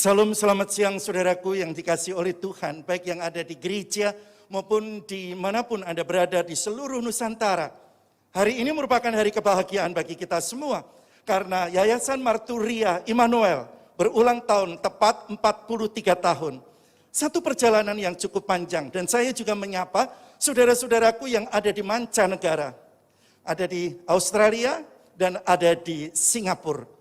Salam, selamat siang saudaraku yang dikasihi oleh Tuhan, baik yang ada di gereja maupun dimanapun Anda berada di seluruh Nusantara. Hari ini merupakan hari kebahagiaan bagi kita semua, karena Yayasan Marturia Immanuel berulang tahun tepat 43 tahun. Satu perjalanan yang cukup panjang, dan saya juga menyapa saudara-saudaraku yang ada di mancanegara. Ada di Australia dan ada di Singapura.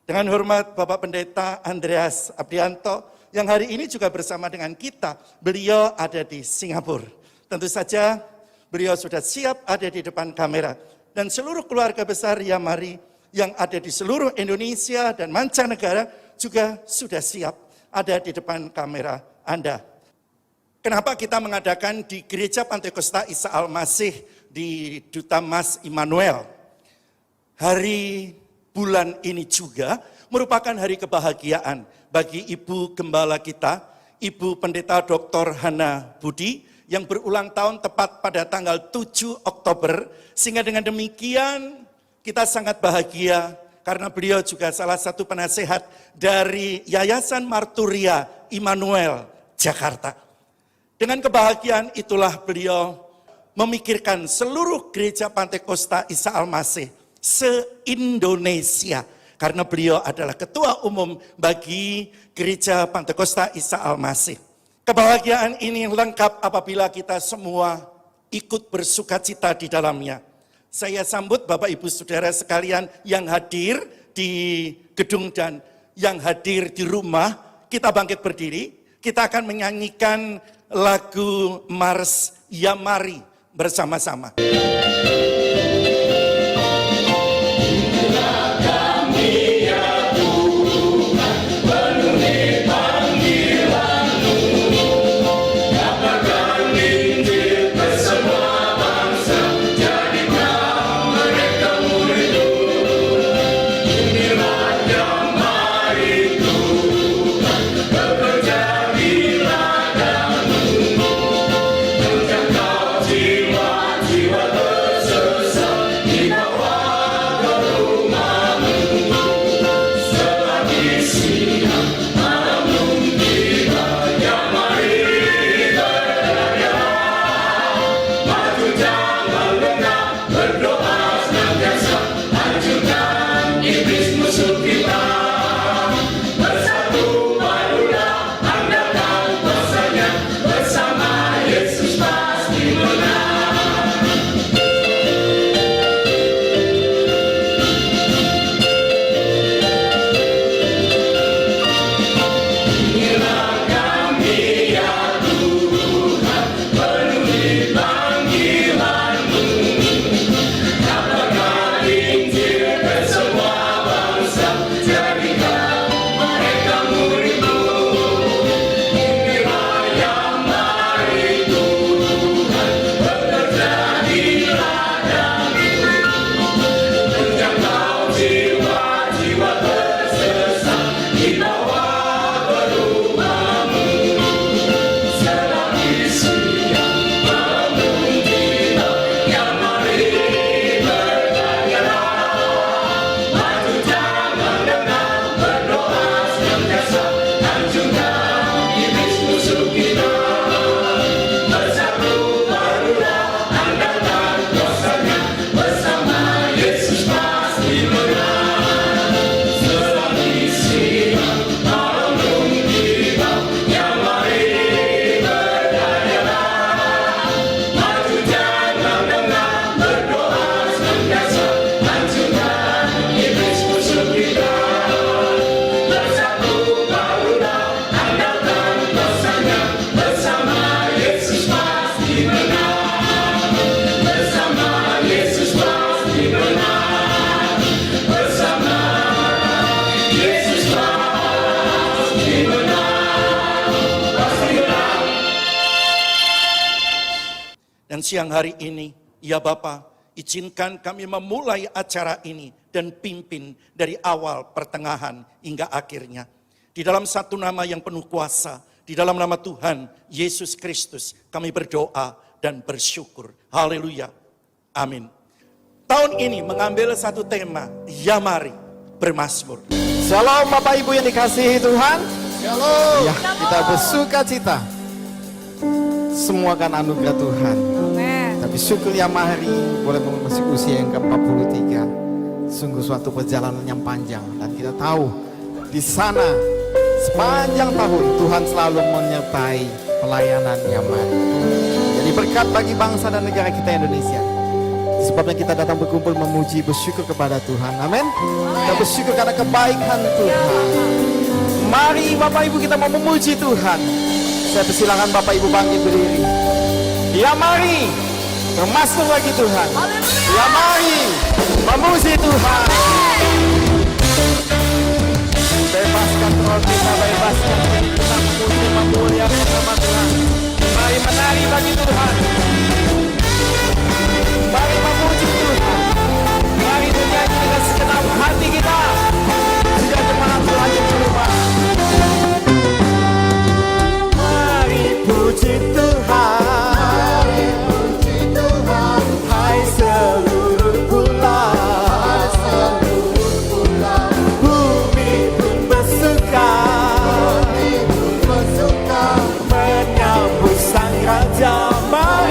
Dengan hormat Bapak Pendeta Andreas Abdianto yang hari ini juga bersama dengan kita. Beliau ada di Singapura. Tentu saja beliau sudah siap ada di depan kamera. Dan seluruh keluarga besar Yamari yang ada di seluruh Indonesia dan mancanegara juga sudah siap ada di depan kamera Anda. Kenapa kita mengadakan di Gereja Pantai Kosta Isa Al-Masih di Duta Mas Immanuel? Hari bulan ini juga merupakan hari kebahagiaan bagi Ibu Gembala kita, Ibu Pendeta Dr. Hana Budi, yang berulang tahun tepat pada tanggal 7 Oktober. Sehingga dengan demikian kita sangat bahagia karena beliau juga salah satu penasehat dari Yayasan Marturia Immanuel Jakarta. Dengan kebahagiaan itulah beliau memikirkan seluruh gereja Pantai Kosta Isa Al-Masih se-Indonesia. Karena beliau adalah ketua umum bagi gereja Pantai Kosta Isa Al-Masih. Kebahagiaan ini lengkap apabila kita semua ikut bersukacita di dalamnya. Saya sambut Bapak Ibu Saudara sekalian yang hadir di gedung dan yang hadir di rumah. Kita bangkit berdiri, kita akan menyanyikan lagu Mars Yamari bersama-sama. Siang hari ini, ya Bapa, izinkan kami memulai acara ini dan pimpin dari awal, pertengahan, hingga akhirnya. Di dalam satu nama yang penuh kuasa, di dalam nama Tuhan Yesus Kristus, kami berdoa dan bersyukur. Haleluya. Amin. Tahun ini mengambil satu tema, Yamari, bermazmur. Shalom Bapak Ibu yang dikasihi Tuhan. Ya, kita bersuka cita. Semua kan anugerah Tuhan. Tapi syukur ya Mahri boleh memasuki usia yang ke-43. Sungguh suatu perjalanan yang panjang. Dan kita tahu di sana sepanjang tahun Tuhan selalu menyertai pelayanan yang Mahri. Jadi berkat bagi bangsa dan negara kita Indonesia. Sebabnya kita datang berkumpul memuji, bersyukur kepada Tuhan. Amin. Kita bersyukur karena kebaikan Tuhan. Mari Bapak Ibu kita mau memuji Tuhan. Saya persilakan Bapak Ibu bangkit berdiri. Ya mari bermasuk lagi Tuhan. Ya mari memuji Tuhan. Bebaskan roh kita, bebaskan diri kita memuji, memuliakan nama Tuhan. Mari menari bagi Tuhan. Mari memuji Tuhan. Mari bernyanyi dengan segenap hati kita. Sudah kemanapun lagi berubah. Mari puji Tuhan. Mari puji Tuhan. Hai seluruh pulau. Bumi pun bersuka. Menyambut Sang Raja. Mari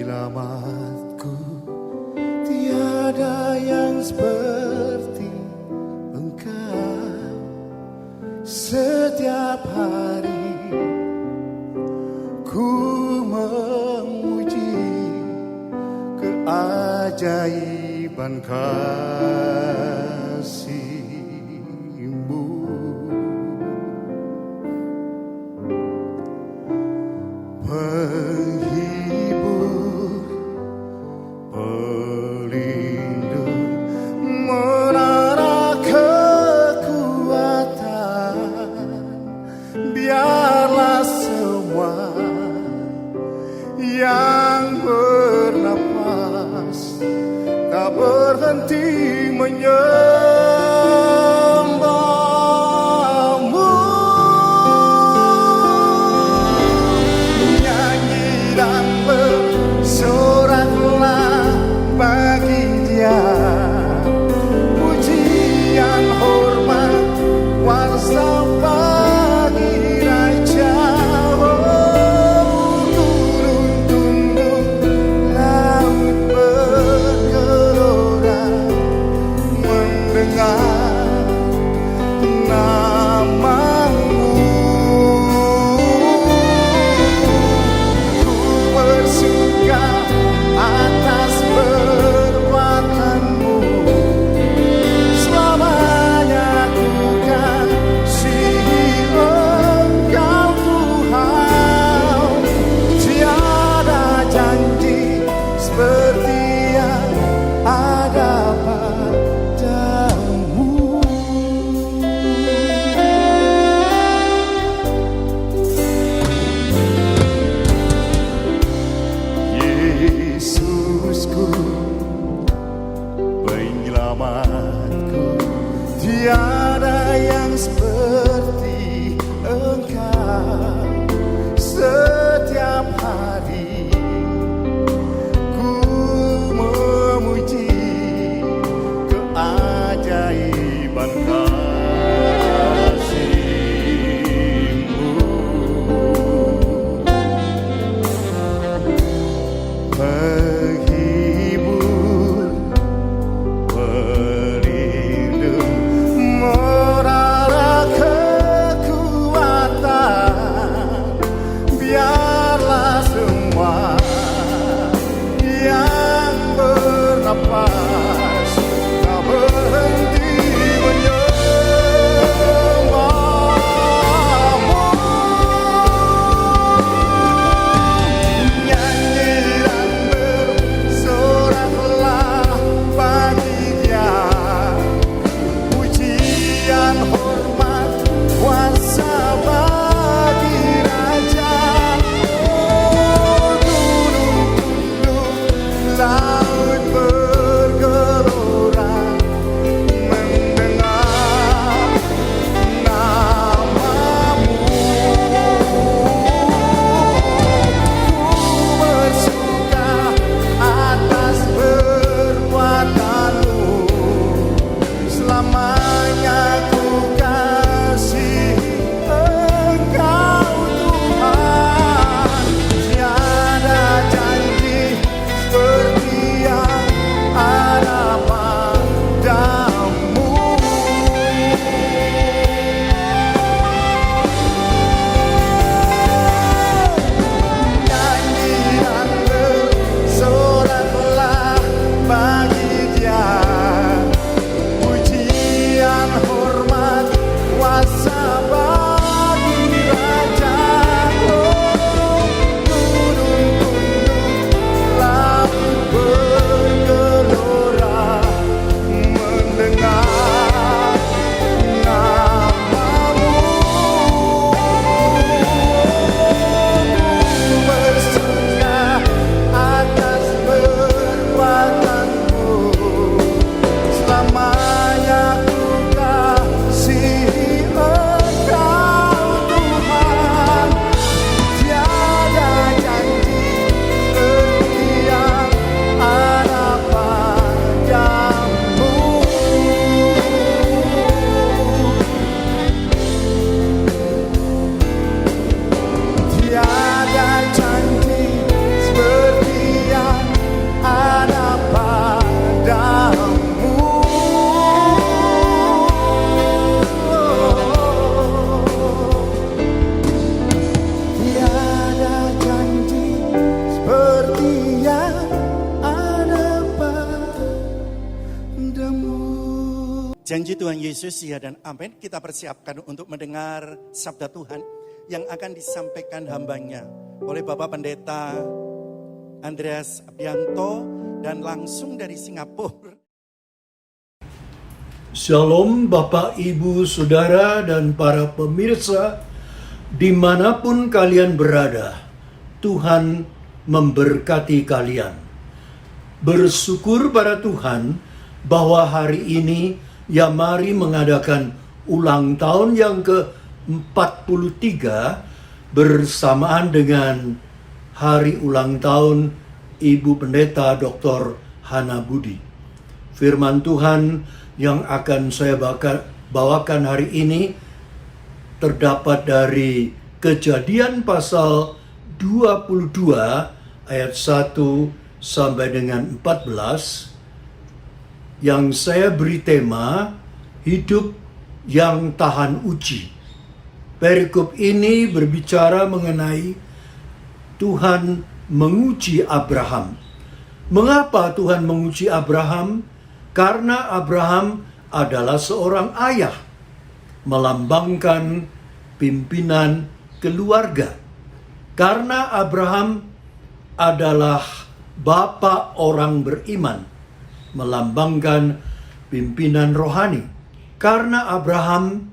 penyelamatku, tiada yang seperti Engkau. Setiap hari ku memuji keajaiban kasih-Mu. Penghibur, pelindung, menara kekuatan, biarlah semua yang bernapas tak berhenti menyembah-Mu. Nyanyi dan bersoraklah bagi Dia, pujian hormat warsa bagi Raja. Oh, turun tunduk laut bergelora, mendengar nama-Mu. Ku bersuka atas perbuatan-Mu, selamanya ku kasihi Engkau Tuhan. Tiada janji seperti yang ada padamu. Yesusku, penyelamatku, tiada yang seperti Engkau. Setiap hari ku memuji keajaiban kasih-Mu. Penghibur, pelindung, menara Janji Tuhan Yesus, ya dan amin. Kita persiapkan untuk mendengar sabda Tuhan yang akan disampaikan hambanya oleh Bapak Pendeta Andreas Abianto dan langsung dari Singapura. Shalom Bapak, Ibu, Saudara, dan para pemirsa dimanapun kalian berada. Tuhan memberkati kalian. Bersyukur pada Tuhan bahwa hari ini Yamari mengadakan ulang tahun yang ke-43 bersamaan dengan hari ulang tahun Ibu Pendeta Dr. Hana Budi. Firman Tuhan yang akan saya bawakan hari ini terdapat dari Kejadian pasal 22 ayat 1 sampai dengan 14 yang saya beri tema hidup yang tahan uji. Perikop ini berbicara mengenai Tuhan menguji Abraham. Mengapa Tuhan menguji Abraham? Karena Abraham adalah seorang ayah, melambangkan pimpinan keluarga. Karena Abraham adalah bapa orang beriman, melambangkan pimpinan rohani. Karena Abraham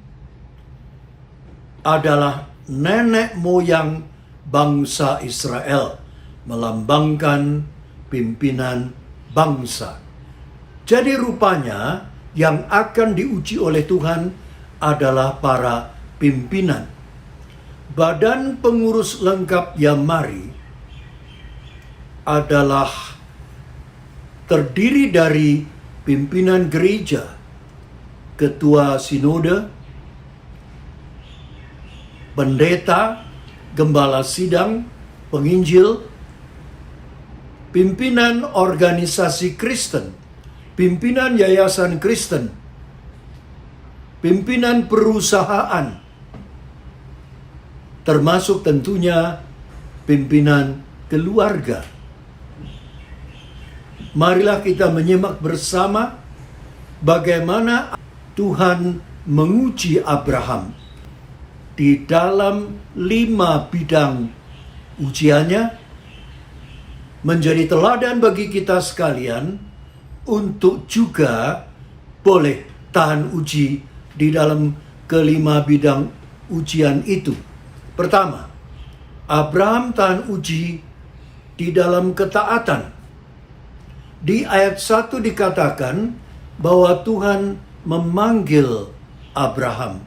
adalah nenek moyang bangsa Israel, melambangkan pimpinan bangsa. Jadi rupanya yang akan diuji oleh Tuhan adalah para pimpinan. Badan pengurus lengkap Yamari adalah terdiri dari pimpinan gereja, ketua sinode, pendeta, gembala sidang, penginjil, pimpinan organisasi Kristen, pimpinan yayasan Kristen, pimpinan perusahaan, termasuk tentunya pimpinan keluarga. Marilah kita menyimak bersama bagaimana Tuhan menguji Abraham di dalam 5 bidang ujiannya, menjadi teladan bagi kita sekalian untuk juga boleh tahan uji di dalam kelima bidang ujian itu. Pertama, Abraham tahan uji di dalam ketaatan. Di ayat 1 dikatakan bahwa Tuhan memanggil Abraham.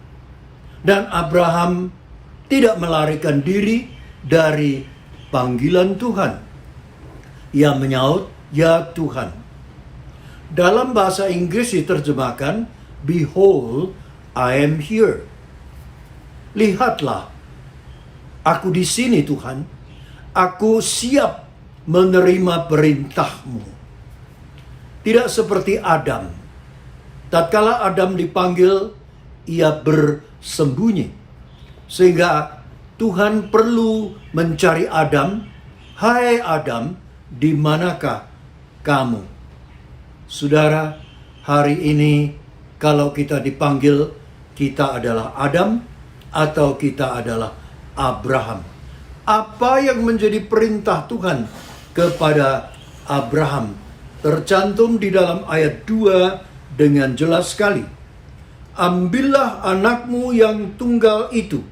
Dan Abraham tidak melarikan diri dari panggilan Tuhan. Ia menyaut, "Ya Tuhan." Dalam bahasa Inggris diterjemahkan, "Behold, I am here." Lihatlah, aku di sini Tuhan. Aku siap menerima perintah-Mu. Tidak seperti Adam. Tatkala Adam dipanggil, ia bersembunyi. Sehingga Tuhan perlu mencari Adam. "Hai Adam, di manakah kamu?" Saudara, hari ini kalau kita dipanggil, kita adalah Adam atau kita adalah Abraham. Apa yang menjadi perintah Tuhan kepada Abraham tercantum di dalam ayat 2 dengan jelas sekali. "Ambillah anakmu yang tunggal itu,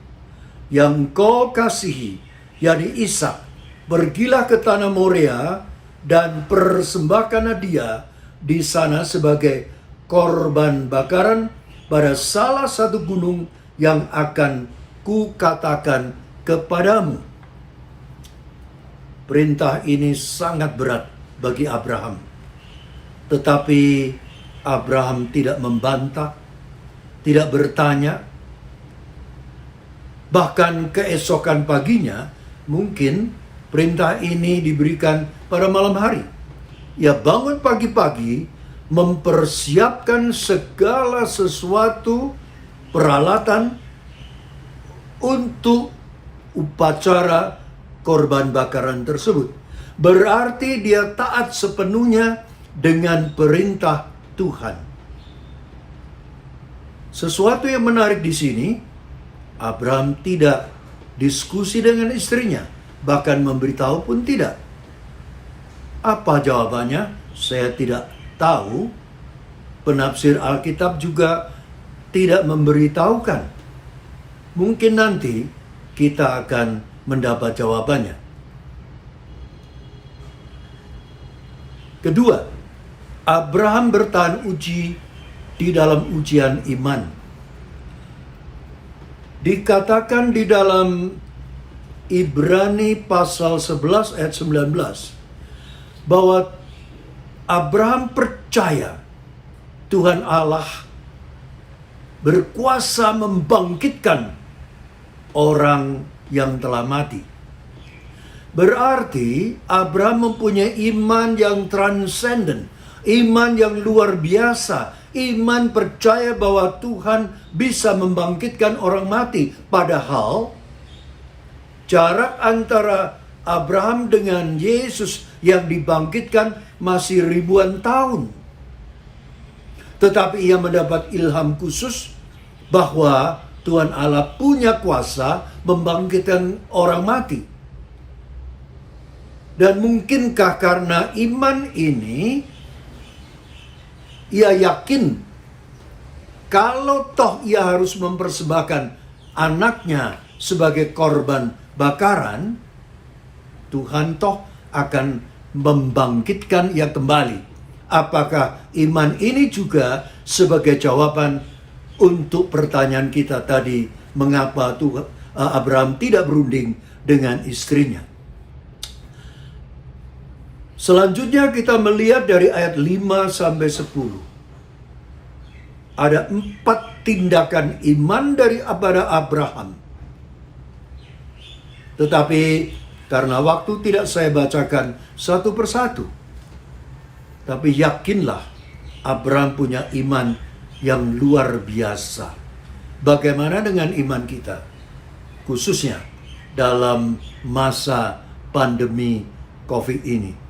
yang kau kasihi, yakni Ishak, pergilah ke tanah Moria dan persembahkanlah dia di sana sebagai korban bakaran pada salah satu gunung yang akan kukatakan kepadamu." Perintah ini sangat berat bagi Abraham. Tetapi Abraham tidak membantah, tidak bertanya. Bahkan keesokan paginya, mungkin perintah ini diberikan pada malam hari. Ia bangun pagi-pagi, mempersiapkan segala sesuatu peralatan untuk upacara korban bakaran tersebut. Berarti dia taat sepenuhnya dengan perintah Tuhan. Sesuatu yang menarik di sini, Abraham tidak diskusi dengan istrinya, bahkan memberitahu pun tidak. Apa jawabannya? Saya tidak tahu. Penafsir Alkitab juga tidak memberitahukan. Mungkin nanti kita akan mendapat jawabannya. Kedua, Abraham bertahan uji di dalam ujian iman. Dikatakan di dalam Ibrani pasal 11 ayat 19 bahwa Abraham percaya Tuhan Allah berkuasa membangkitkan orang yang telah mati. Berarti Abraham mempunyai iman yang transenden, iman yang luar biasa, iman percaya bahwa Tuhan bisa membangkitkan orang mati. Padahal jarak antara Abraham dengan Yesus yang dibangkitkan masih ribuan tahun. Tetapi ia mendapat ilham khusus bahwa Tuhan Allah punya kuasa membangkitkan orang mati. Dan mungkinkah karena iman ini, ia yakin kalau toh ia harus mempersembahkan anaknya sebagai korban bakaran, Tuhan toh akan membangkitkan ia kembali. Apakah iman ini juga sebagai jawaban untuk pertanyaan kita tadi, mengapa Abraham tidak berunding dengan istrinya? Selanjutnya kita melihat dari ayat 5 sampai 10. Ada 4 tindakan iman daripada Abraham. Tetapi karena waktu tidak saya bacakan satu persatu. Tapi yakinlah Abraham punya iman yang luar biasa. Bagaimana dengan iman kita? Khususnya dalam masa pandemi COVID ini.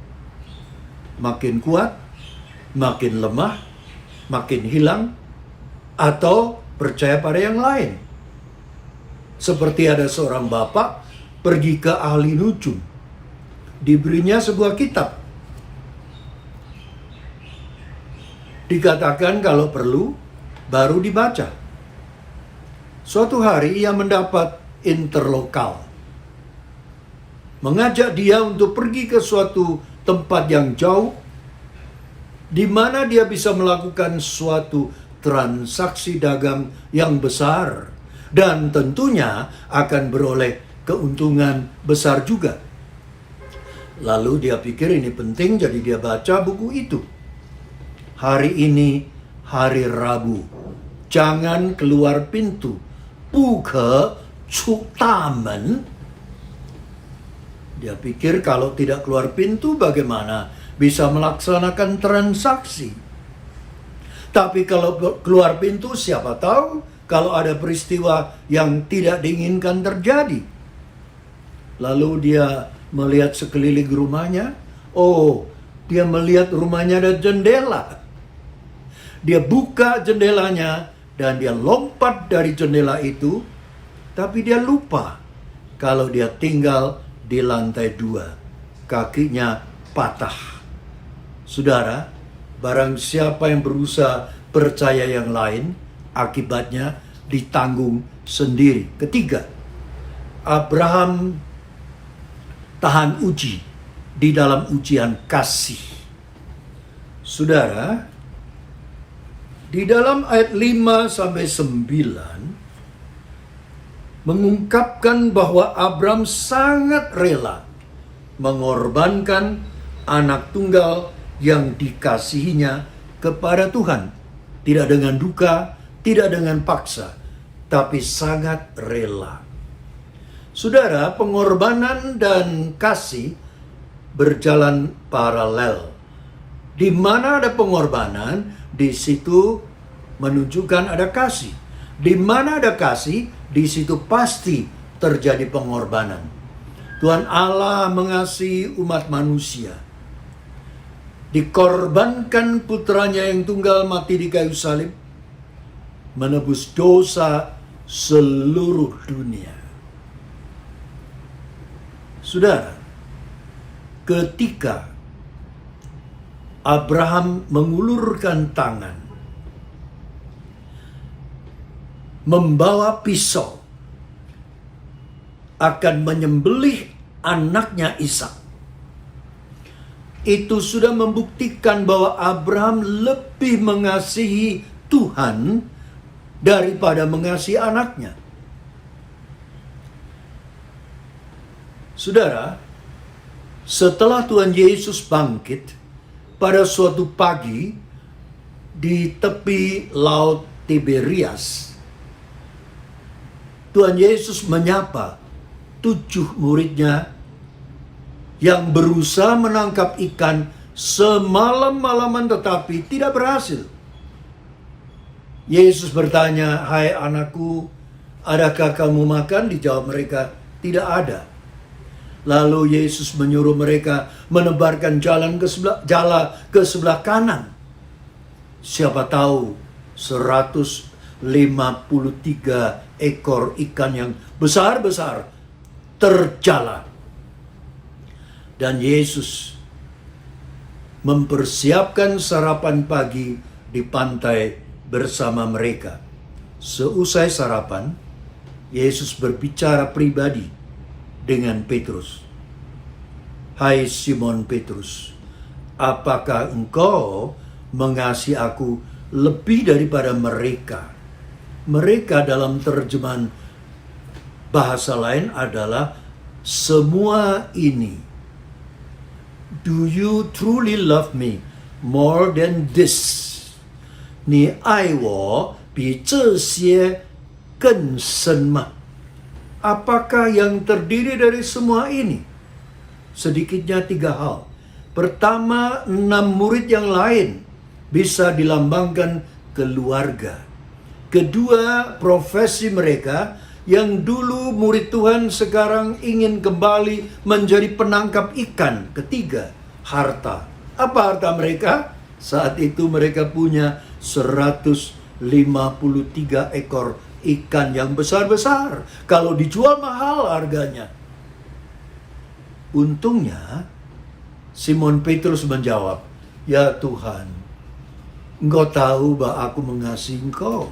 Makin kuat, makin lemah, makin hilang, atau percaya pada yang lain. Seperti ada seorang bapak pergi ke ahli nujum. Diberinya sebuah kitab. Dikatakan kalau perlu, baru dibaca. Suatu hari ia mendapat interlokal. Mengajak dia untuk pergi ke suatu tempat yang jauh, di mana dia bisa melakukan suatu transaksi dagang yang besar. Dan tentunya akan beroleh keuntungan besar juga. Lalu dia pikir ini penting, jadi dia baca buku itu. Hari ini hari Rabu, jangan keluar pintu. 不可出大门. Dia pikir kalau tidak keluar pintu bagaimana bisa melaksanakan transaksi. Tapi kalau keluar pintu siapa tahu kalau ada peristiwa yang tidak diinginkan terjadi. Lalu dia melihat sekeliling rumahnya. Oh, dia melihat rumahnya ada jendela. Dia buka jendelanya dan dia lompat dari jendela itu. Tapi dia lupa kalau dia tinggal di lantai 2. Kakinya patah. Saudara, barang siapa yang berusaha percaya yang lain, akibatnya ditanggung sendiri. Ketiga, Abraham tahan uji di dalam ujian kasih. Saudara, di dalam ayat 5 sampai 9 mengungkapkan bahwa Abraham sangat rela mengorbankan anak tunggal yang dikasihinya kepada Tuhan. Tidak dengan duka, tidak dengan paksa, tapi sangat rela. Saudara, pengorbanan dan kasih berjalan paralel. Di mana ada pengorbanan, di situ menunjukkan ada kasih. Di mana ada kasih, di situ pasti terjadi pengorbanan. Tuhan Allah mengasihi umat manusia. Dikorbankan putranya yang tunggal mati di kayu salib. menebus dosa seluruh dunia. Saudara, ketika Abraham mengulurkan tangan, membawa pisau, akan menyembelih anaknya Ishak, itu sudah membuktikan bahwa Abraham lebih mengasihi Tuhan daripada mengasihi anaknya. Saudara, setelah Tuhan Yesus bangkit pada suatu pagi di tepi Laut Tiberias, Tuhan Yesus menyapa 7 muridnya yang berusaha menangkap ikan semalam-malaman tetapi tidak berhasil. Yesus bertanya, "Hai anakku, adakah kamu makan?" Dijawab mereka, "Tidak ada." Lalu Yesus menyuruh mereka menebarkan jala ke sebelah kanan. Siapa tahu 153 ekor ikan yang besar-besar terjala. Dan Yesus mempersiapkan sarapan pagi di pantai bersama mereka. Seusai sarapan, Yesus berbicara pribadi dengan Petrus. "Hai Simon Petrus, apakah engkau mengasihi aku lebih daripada mereka?" Mereka dalam terjemahan bahasa lain adalah semua ini. "Do you truly love me more than this?" 你爱我比这些更深吗? Apakah yang terdiri dari semua ini? Sedikitnya 3 hal. Pertama, 6 murid yang lain bisa dilambangkan keluarga. Kedua, profesi mereka yang dulu murid Tuhan sekarang ingin kembali menjadi penangkap ikan. Ketiga, harta. Apa harta mereka? Saat itu mereka punya 153 ekor ikan yang besar-besar. Kalau dijual mahal harganya. Untungnya, Simon Petrus menjawab, "Ya Tuhan, Engkau tahu bahwa aku mengasihi Engkau."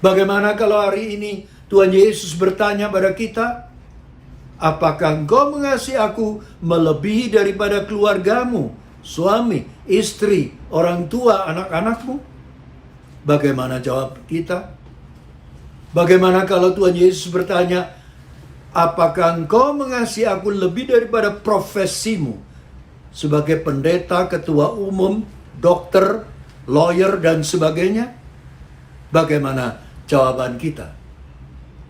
Bagaimana kalau hari ini Tuhan Yesus bertanya pada kita, "Apakah engkau mengasihi aku melebihi daripada keluargamu, suami, istri, orang tua, anak-anakmu?" Bagaimana jawab kita? Bagaimana kalau Tuhan Yesus bertanya, "Apakah engkau mengasihi aku lebih daripada profesimu sebagai pendeta, ketua umum, dokter, lawyer, dan sebagainya?" Bagaimana jawaban kita?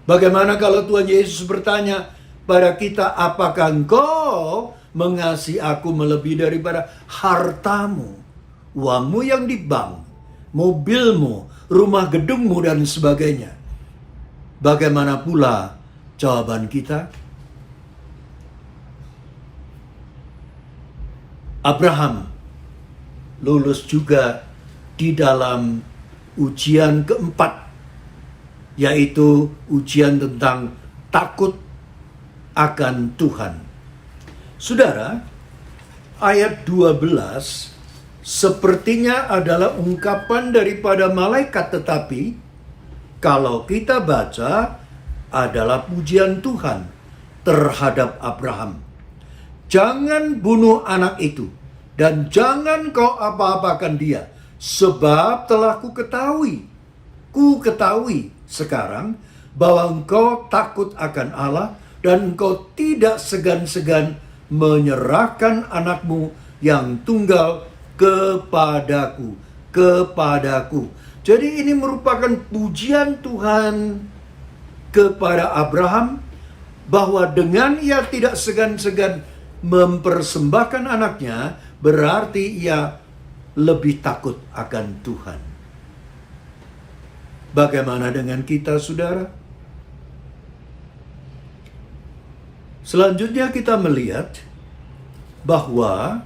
Bagaimana kalau Tuhan Yesus bertanya pada kita, "Apakah engkau mengasihi aku melebihi daripada hartamu, uangmu yang di bank, mobilmu, rumah gedungmu, dan sebagainya?" Bagaimana pula jawaban kita? Abraham lulus juga di dalam ujian keempat, yaitu ujian tentang takut akan Tuhan. Saudara, ayat 12 sepertinya adalah ungkapan daripada malaikat, tetapi kalau kita baca adalah pujian Tuhan terhadap Abraham. "Jangan bunuh anak itu, dan jangan kau apa-apakan dia, sebab telah ku ketahui sekarang bahwa engkau takut akan Allah, dan engkau tidak segan-segan menyerahkan anakmu yang tunggal kepadaku. Jadi ini merupakan pujian Tuhan kepada Abraham, bahwa dengan ia tidak segan-segan mempersembahkan anaknya, berarti ia lebih takut akan Tuhan. Bagaimana dengan kita, saudara? Selanjutnya kita melihat bahwa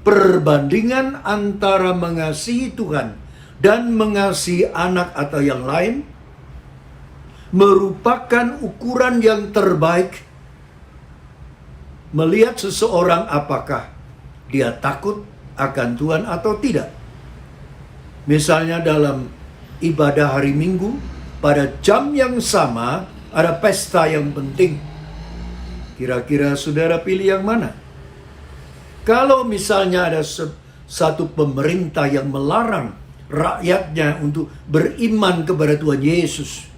perbandingan antara mengasihi Tuhan dan mengasihi anak atau yang lain merupakan ukuran yang terbaik melihat seseorang apakah dia takut akan Tuhan atau tidak. Misalnya dalam ibadah hari Minggu, pada jam yang sama ada pesta yang penting. Kira-kira saudara pilih yang mana? Kalau misalnya ada satu pemerintah yang melarang rakyatnya untuk beriman kepada Tuhan Yesus,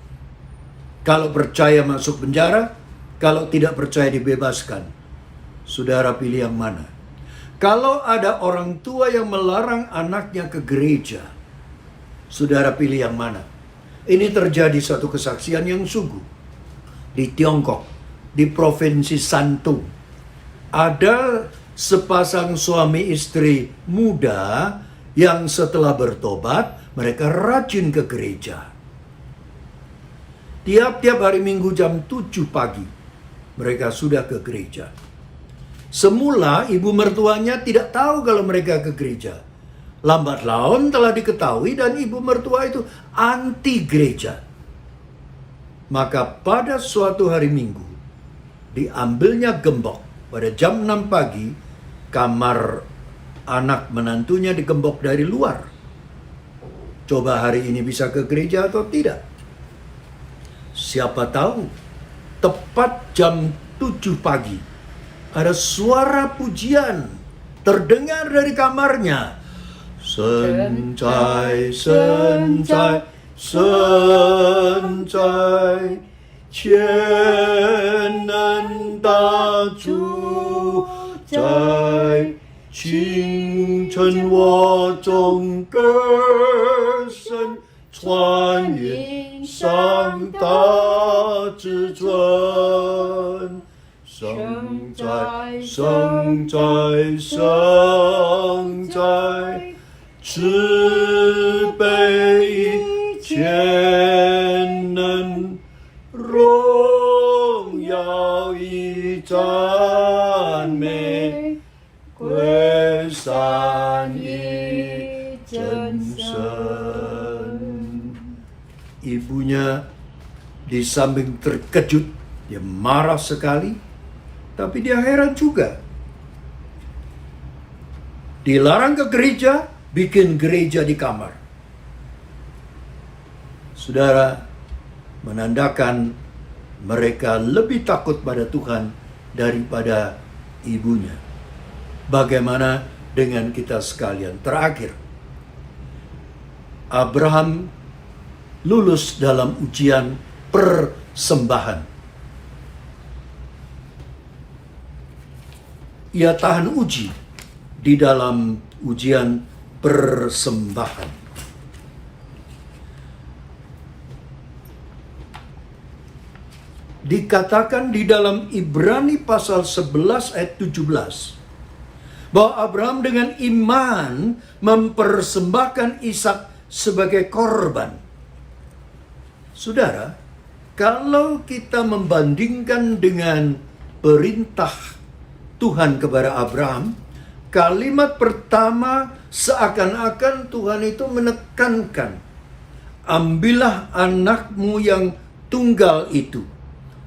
kalau percaya masuk penjara, kalau tidak percaya dibebaskan, saudara pilih yang mana? Kalau ada orang tua yang melarang anaknya ke gereja, saudara pilih yang mana? Ini terjadi satu kesaksian yang sungguh. Di Tiongkok, di Provinsi Shantung, ada sepasang suami istri muda yang setelah bertobat, mereka rajin ke gereja. Tiap-tiap hari Minggu jam 7 pagi, mereka sudah ke gereja. Semula ibu mertuanya tidak tahu kalau mereka ke gereja. Lambat laun telah diketahui dan ibu mertua itu anti gereja. Maka pada suatu hari Minggu, diambilnya gembok. Pada jam 6 pagi, kamar anak menantunya digembok dari luar. Coba hari ini bisa ke gereja atau tidak? Siapa tahu, tepat jam 7 pagi, ada suara pujian terdengar dari kamarnya. Sencai, sencai, sencai, 千能大主在清晨我众歌声传云上大至尊，圣哉圣哉圣哉，慈悲一切能。荣耀与赞美归三一真神。Ibunya di samping terkejut, dia marah sekali, tapi dia heran juga. Dilarang ke gereja, bikin gereja di kamar. Saudara, menandakan mereka lebih takut pada Tuhan daripada ibunya. Bagaimana dengan kita sekalian? Terakhir, Abraham lulus dalam ujian persembahan. Ia tahan uji di dalam ujian persembahan. Dikatakan di dalam Ibrani pasal 11 ayat 17 bahwa Abraham dengan iman mempersembahkan Ishak sebagai korban. Saudara, kalau kita membandingkan dengan perintah Tuhan kepada Abraham, kalimat pertama seakan-akan Tuhan itu menekankan, ambillah anakmu yang tunggal itu,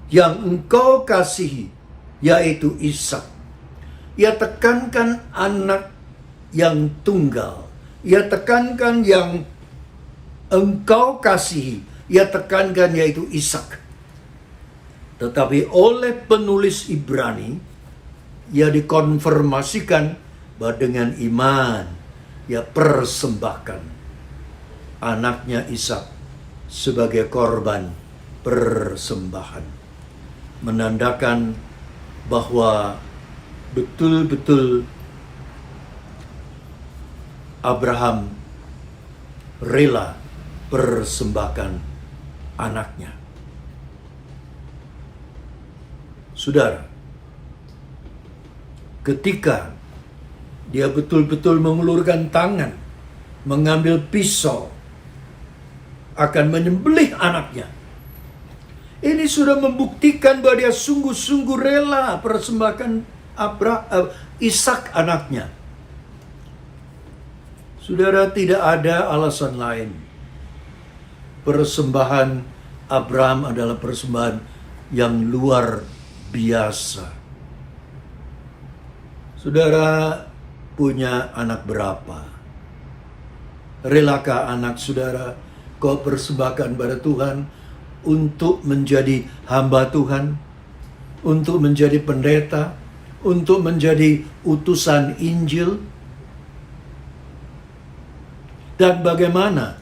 yang engkau kasihi, yaitu Ishak. Ia tekankan anak yang tunggal. Ia tekankan yang engkau kasihi. Ia tekankan yaitu Ishak. Tetapi oleh penulis Ibrani, ia dikonfirmasikan bahwa dengan iman, ia persembahkan anaknya Ishak sebagai korban persembahan. Menandakan bahwa betul-betul Abraham rela persembahkan anaknya. Saudara, ketika dia betul-betul mengulurkan tangan, mengambil pisau, akan menyembelih anaknya, ini sudah membuktikan bahwa dia sungguh-sungguh rela persembahkan Ishak anaknya. Saudara, tidak ada alasan lain. Persembahan Abraham adalah persembahan yang luar biasa. Saudara punya anak berapa? Relakah anak saudara kau persembahkan pada Tuhan untuk menjadi hamba Tuhan, untuk menjadi pendeta, untuk menjadi utusan Injil? Dan bagaimana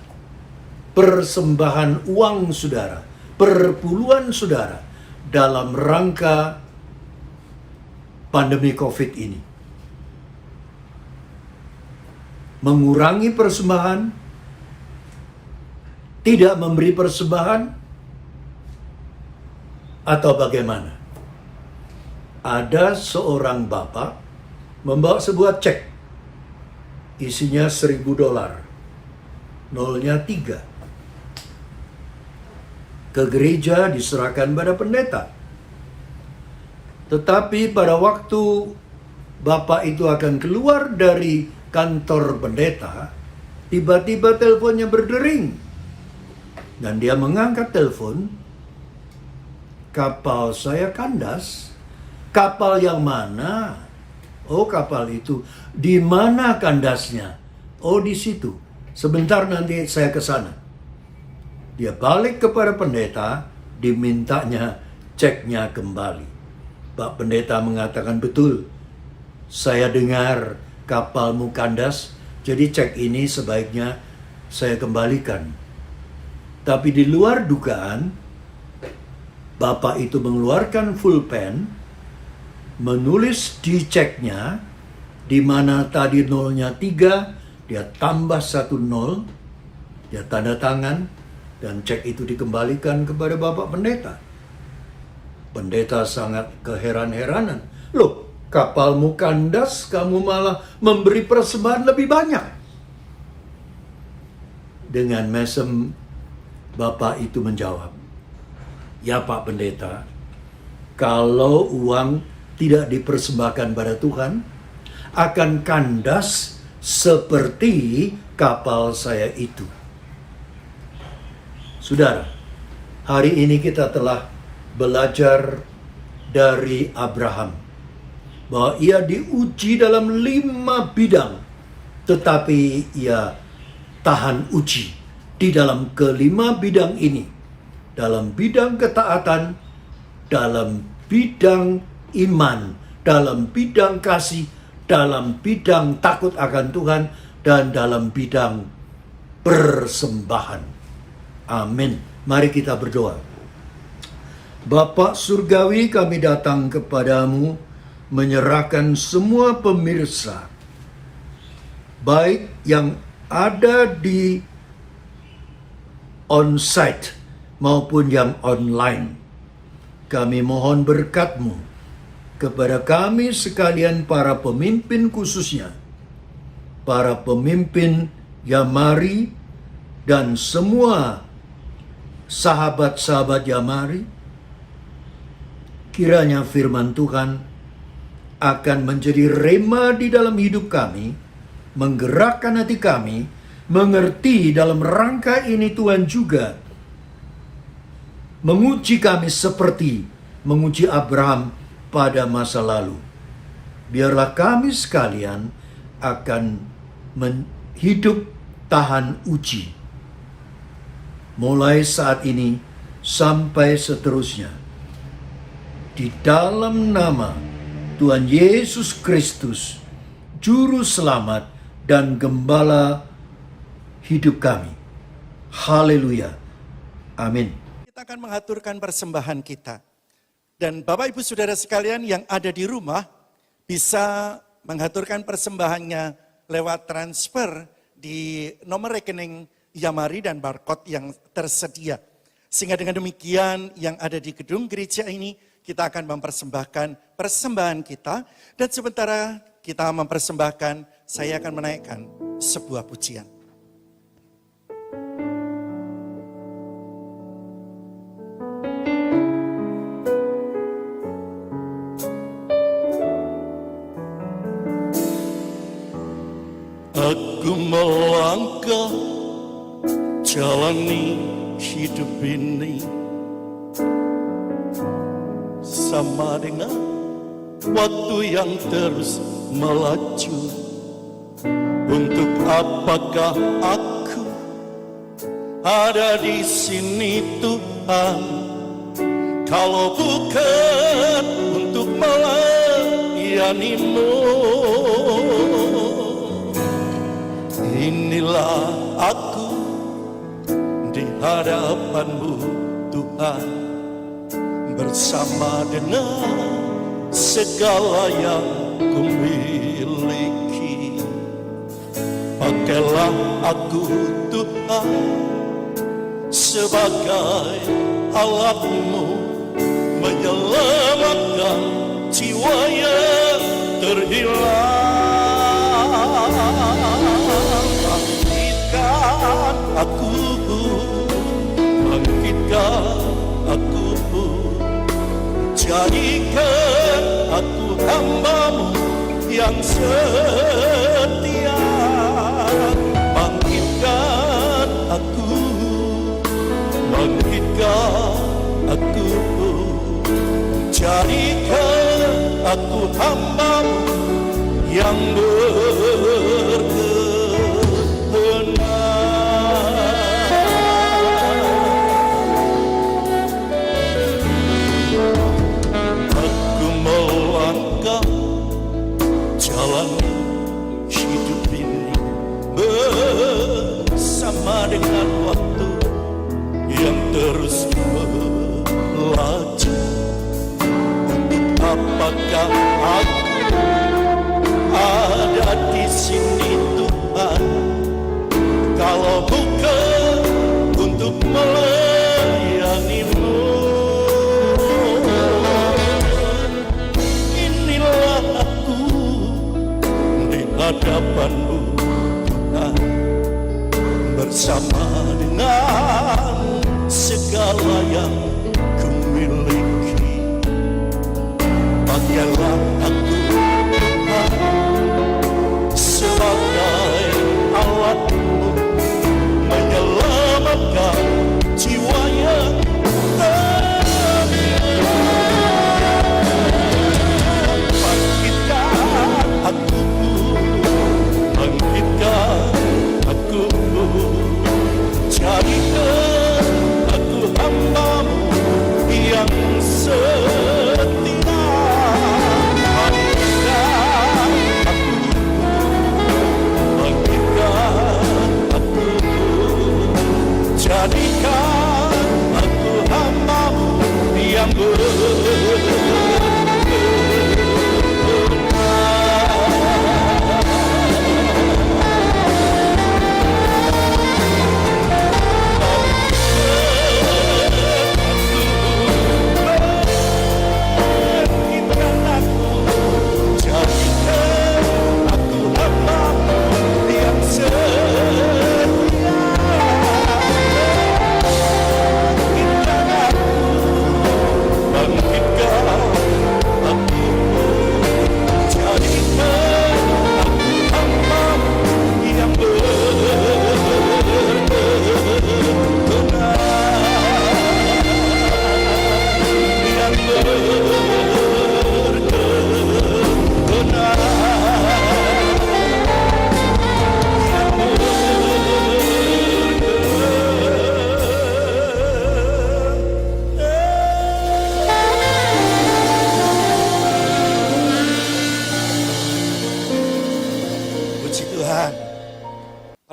persembahan uang saudara, perpuluhan saudara dalam rangka pandemi COVID ini? Mengurangi persembahan, tidak memberi persembahan, atau bagaimana? Ada seorang bapak membawa sebuah cek, isinya $1.000, nolnya 3. Ke gereja diserahkan pada pendeta. Tetapi pada waktu bapak itu akan keluar dari kantor pendeta, tiba-tiba teleponnya berdering. Dan dia mengangkat telepon, kapal saya kandas. Kapal yang mana? Oh, kapal itu. Di mana kandasnya? Oh, di situ. Sebentar nanti saya ke sana. Dia balik kepada pendeta, dimintanya ceknya kembali. Pak pendeta mengatakan, betul, saya dengar kapalmu kandas, jadi cek ini sebaiknya saya kembalikan. Tapi di luar dugaan, bapak itu mengeluarkan pulpen, menulis di ceknya, di mana tadi nolnya 3, dia tambah 1 nol, dia tanda tangan, dan cek itu dikembalikan kepada bapak pendeta. Pendeta sangat keheran-heranan. Loh, kapalmu kandas, kamu malah memberi persembahan lebih banyak. Dengan mesem, bapak itu menjawab, ya Pak Pendeta, kalau uang tidak dipersembahkan pada Tuhan, akan kandas seperti kapal saya itu. Saudara, hari ini kita telah belajar dari Abraham bahwa ia diuji dalam 5 bidang, tetapi ia tahan uji di dalam ke-5 bidang ini. Dalam bidang ketaatan, dalam bidang iman, dalam bidang kasih, dalam bidang takut akan Tuhan, dan dalam bidang persembahan. Amin. Mari kita berdoa. Bapa Surgawi, kami datang kepadamu menyerahkan semua pemirsa, baik yang ada di on-site maupun yang online. Kami mohon berkat-Mu kepada kami sekalian, para pemimpin khususnya, para pemimpin Yamari, dan semua sahabat-sahabat Yamari. Kiranya firman Tuhan akan menjadi rema di dalam hidup kami, menggerakkan hati kami, mengerti dalam rangka ini Tuhan juga menguji kami seperti menguji Abraham pada masa lalu. Biarlah kami sekalian akan hidup tahan uji, mulai saat ini sampai seterusnya. Di dalam nama Tuhan Yesus Kristus, Juru Selamat dan Gembala hidup kami. Haleluya. Amin. Kita akan mengaturkan persembahan kita. Dan Bapak Ibu Saudara sekalian yang ada di rumah bisa mengaturkan persembahannya lewat transfer di nomor rekening Yamari dan barcode yang tersedia. Sehingga dengan demikian yang ada di gedung gereja ini kita akan mempersembahkan persembahan kita. Dan sementara kita mempersembahkan, saya akan menaikkan sebuah pujian. Aku melangkah jalani hidup ini sama dengan waktu yang terus melaju. Untuk apakah aku ada di sini Tuhan, kalau bukan untuk melayani-Mu? Inilah aku di hadapan-Mu Tuhan, bersama dengan segala yang kumiliki. Pakailah aku Tuhan sebagai alat-Mu, menyelamatkan jiwa yang terhilang. Bangkitkan aku, bangkitkan aku, jadikan aku hamba-Mu yang setia. Bangkitkan aku, bangkitkan aku, jadikan aku hamba-Mu yang Aku melangkah jalan hidup ini bersama dengan waktu yang terus melaju. Apakah aku ada di sini Tuhan, kalau bukan untuk melayani-Mu? Inilah aku di hadapan-Mu Tuhan, bersama dengan segala yang kumiliki. Pakailah aku Tuhan sebagai alat-Mu, menyelamatkan jiwa yang terhilang. Bangkitkan aku, bangkitkan aku, jadikan aku hamba-Mu yang setia. Bangkitkan aku, bangkitkan aku, jadikan aku hamba-Mu yang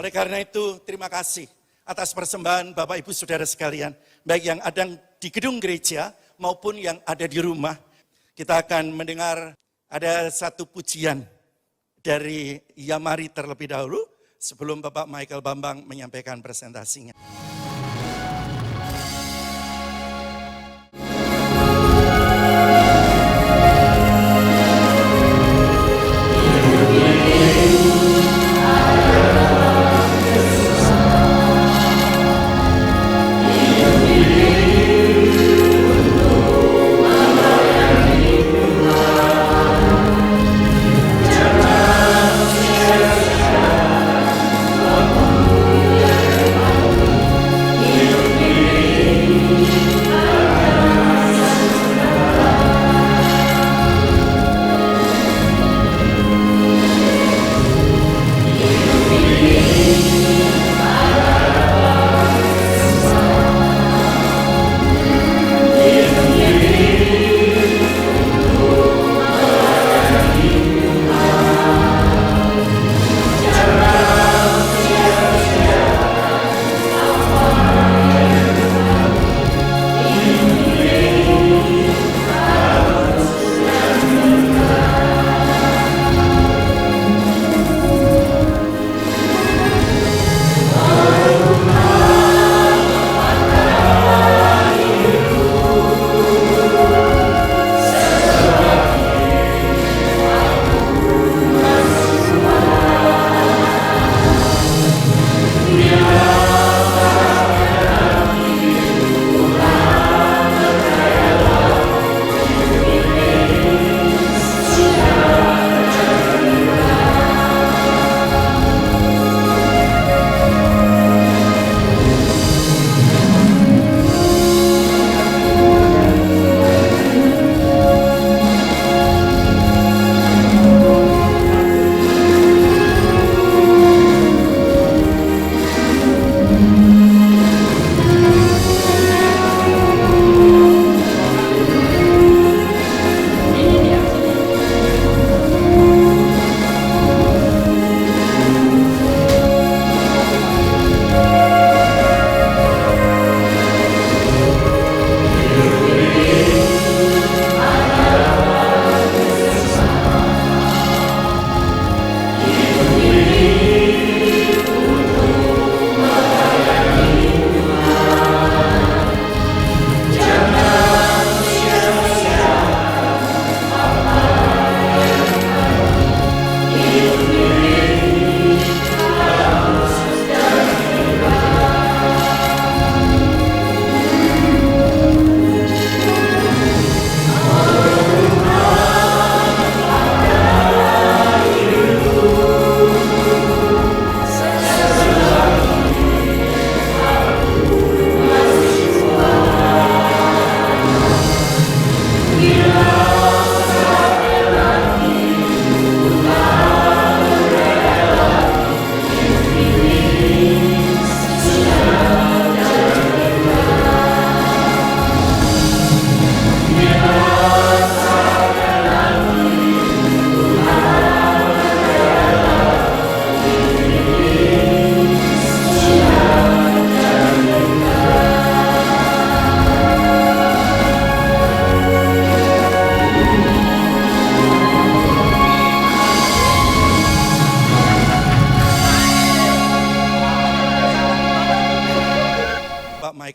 Oleh karena itu, terima kasih atas persembahan Bapak Ibu Saudara sekalian, baik yang ada di gedung gereja maupun yang ada di rumah. Kita akan mendengar ada satu pujian dari Yamari terlebih dahulu sebelum Bapak Michael Bambang menyampaikan presentasinya.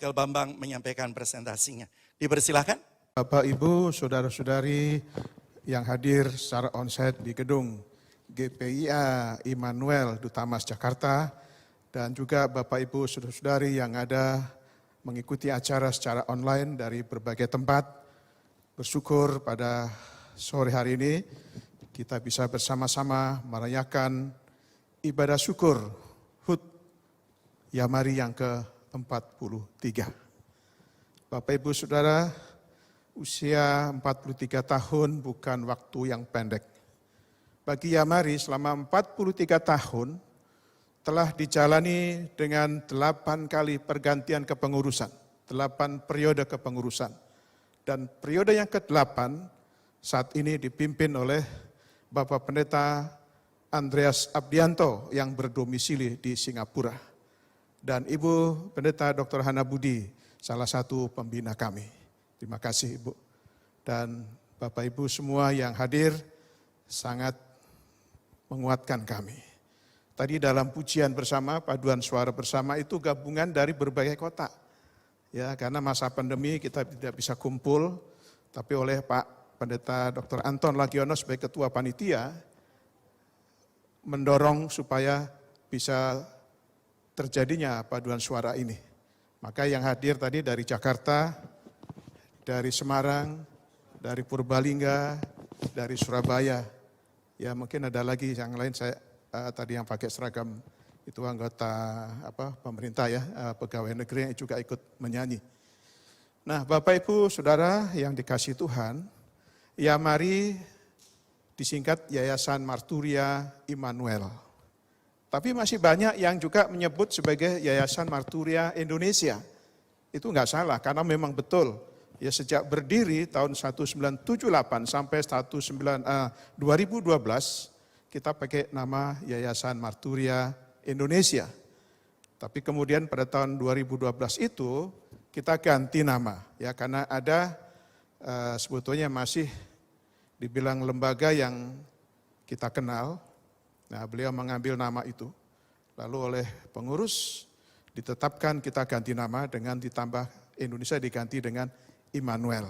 Michael Bambang menyampaikan presentasinya. Dipersilakan. Bapak, Ibu, Saudara-saudari yang hadir secara onsite di gedung GPIA Immanuel Dutamas Jakarta, dan juga Bapak, Ibu, Saudara-saudari yang ada mengikuti acara secara online dari berbagai tempat. Bersyukur pada sore hari ini kita bisa bersama-sama merayakan ibadah syukur HUT Yamari yang ke-43. Bapak, Ibu, Saudara, usia 43 tahun bukan waktu yang pendek. Bagi Yamari selama 43 tahun telah dijalani dengan 8 kali pergantian kepengurusan, 8 periode kepengurusan. Dan periode yang ke-8 saat ini dipimpin oleh Bapak Pendeta Andreas Abdianto yang berdomisili di Singapura. Dan Ibu Pendeta Dr. Hana Budi, salah satu pembina kami. Terima kasih Ibu. Dan Bapak Ibu semua yang hadir sangat menguatkan kami. Tadi dalam pujian bersama, paduan suara bersama itu gabungan dari berbagai kota. Ya, karena masa pandemi kita tidak bisa kumpul, tapi oleh Pak Pendeta Dr. Anton Lagiono sebagai Ketua Panitia, mendorong supaya bisa terjadinya paduan suara ini. Maka yang hadir tadi dari Jakarta, dari Semarang, dari Purbalingga, dari Surabaya, ya mungkin ada lagi yang lain, saya tadi yang pakai seragam itu anggota pemerintah ya, pegawai negeri yang juga ikut menyanyi. Nah Bapak Ibu Saudara yang dikasihi Tuhan, Yamari disingkat Yayasan Marturia Immanuel. Tapi masih banyak yang juga menyebut sebagai Yayasan Marturia Indonesia. Itu enggak salah karena memang betul. Ya sejak berdiri tahun 1978 sampai 2012 kita pakai nama Yayasan Marturia Indonesia. Tapi kemudian pada tahun 2012 itu kita ganti nama ya karena ada sebetulnya masih dibilang lembaga yang kita kenal. Nah, beliau mengambil nama itu. Lalu oleh pengurus ditetapkan kita ganti nama dengan ditambah Indonesia diganti dengan Immanuel.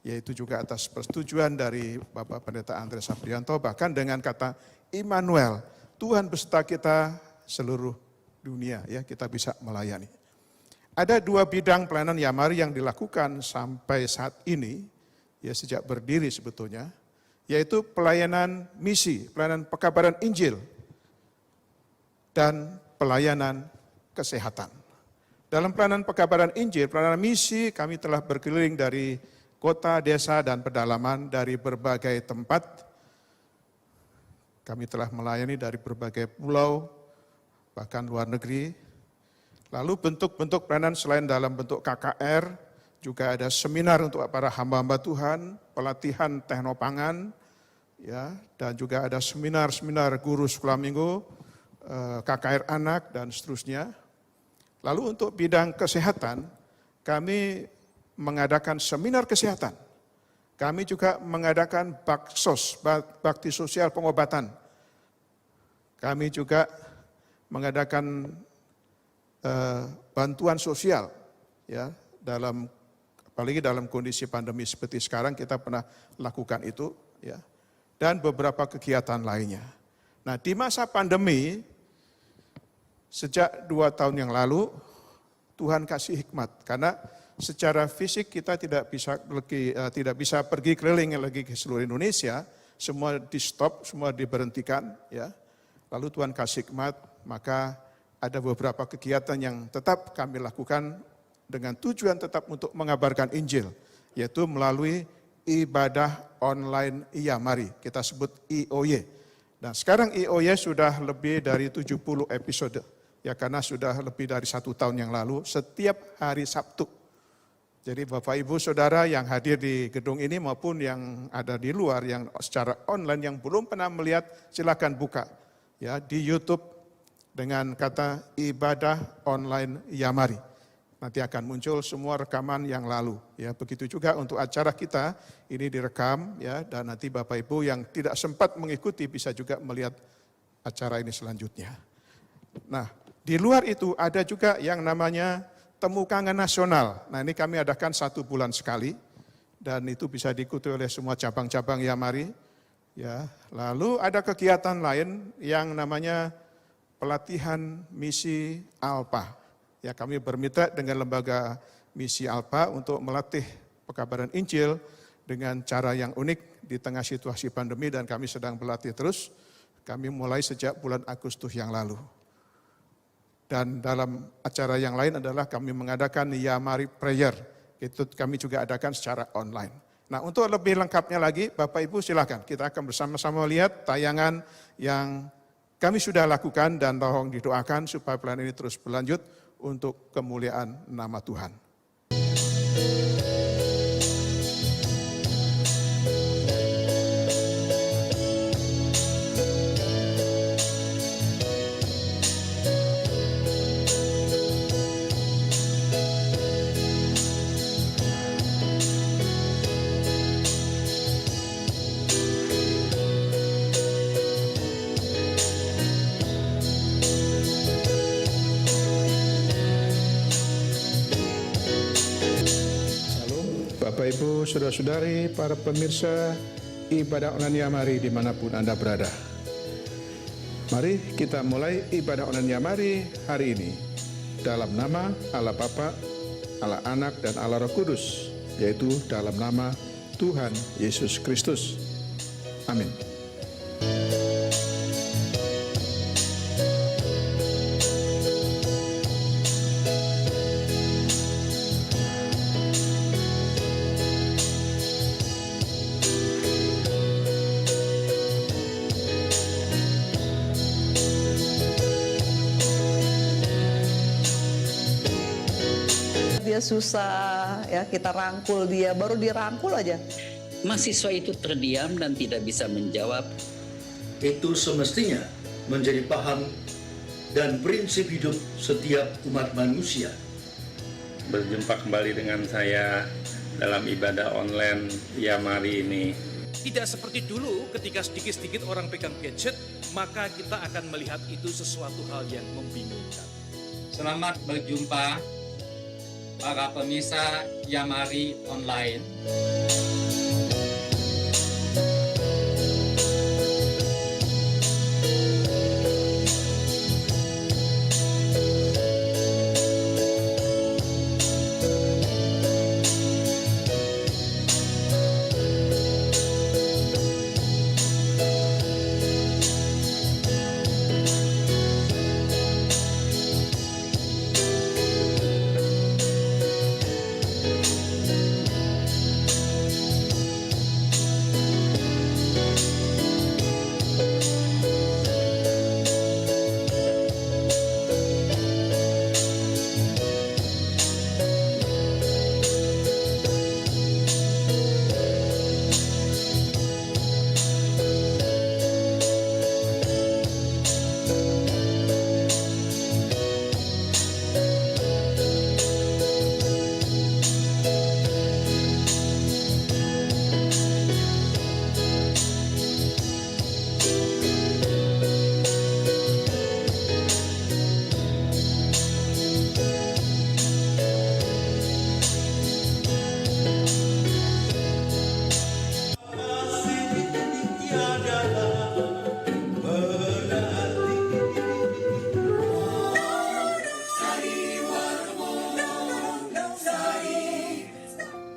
Yaitu juga atas persetujuan dari Bapak Pendeta Andreas Abdianto, bahkan dengan kata Immanuel, Tuhan beserta kita seluruh dunia, ya kita bisa melayani. Ada 2 bidang pelayanan Yamari yang dilakukan sampai saat ini, ya sejak berdiri sebetulnya, yaitu pelayanan misi, pelayanan pekabaran Injil, dan pelayanan kesehatan. Dalam pelayanan pekabaran Injil, pelayanan misi, kami telah berkeliling dari kota, desa, dan pedalaman dari berbagai tempat. Kami telah melayani dari berbagai pulau, bahkan luar negeri. Lalu bentuk-bentuk pelayanan selain dalam bentuk KKR, juga ada seminar untuk para hamba-hamba Tuhan, pelatihan teknopangan, ya, dan juga ada seminar-seminar guru sekolah minggu, KKR anak, dan seterusnya. Lalu untuk bidang kesehatan, kami mengadakan seminar kesehatan. Kami juga mengadakan baksos, bakti sosial pengobatan. Kami juga mengadakan bantuan sosial, ya, apalagi dalam kondisi pandemi seperti sekarang kita pernah lakukan itu, ya, dan beberapa kegiatan lainnya. Nah di masa pandemi, sejak 2 tahun yang lalu, Tuhan kasih hikmat, karena secara fisik kita tidak bisa pergi keliling lagi ke seluruh Indonesia, semua di stop, semua diberhentikan, ya. Lalu Tuhan kasih hikmat, maka ada beberapa kegiatan yang tetap kami lakukan dengan tujuan tetap untuk mengabarkan Injil, yaitu melalui ibadah online Yamari, kita sebut IOY. Nah sekarang IOY sudah lebih dari 70 episode, ya karena sudah lebih dari 1 tahun yang lalu, setiap hari Sabtu. Jadi Bapak Ibu Saudara yang hadir di gedung ini maupun yang ada di luar yang secara online yang belum pernah melihat, silakan buka ya di YouTube dengan kata ibadah online Yamari. Nanti akan muncul semua rekaman yang lalu, ya. Begitu juga untuk acara kita ini direkam, ya, dan nanti Bapak Ibu yang tidak sempat mengikuti bisa juga melihat acara ini selanjutnya. Nah, di luar itu ada juga yang namanya Temu Kangen Nasional. Nah ini kami adakan 1 bulan sekali dan itu bisa diikuti oleh semua cabang-cabang Yamari. Ya, lalu ada kegiatan lain yang namanya pelatihan misi Alpa. Ya, kami bermitra dengan lembaga misi Alpa untuk melatih pekabaran Injil dengan cara yang unik di tengah situasi pandemi dan kami sedang berlatih terus. Kami mulai sejak bulan Agustus yang lalu. Dan dalam acara yang lain adalah kami mengadakan Yamari Prayer. Itu kami juga adakan secara online. Nah untuk lebih lengkapnya lagi, Bapak Ibu silakan. Kita akan bersama-sama lihat tayangan yang kami sudah lakukan dan tolong didoakan supaya pelayanan ini terus berlanjut untuk kemuliaan nama Tuhan. Bapak Ibu, saudara-saudari, para pemirsa ibadah online Yamari dimanapun Anda berada. Mari kita mulai ibadah online Yamari hari ini dalam nama Allah Bapa, Allah Anak, dan Allah Roh Kudus, yaitu dalam nama Tuhan Yesus Kristus. Amin. Dia susah, ya kita rangkul dia, baru dirangkul aja. Mahasiswa itu terdiam dan tidak bisa menjawab. Itu semestinya menjadi paham dan prinsip hidup setiap umat manusia. Berjumpa kembali dengan saya dalam ibadah online Yamari ini. Tidak seperti dulu ketika sedikit-sedikit orang pegang gadget, maka kita akan melihat itu sesuatu hal yang membingungkan. Selamat berjumpa para pemirsa Yamari online.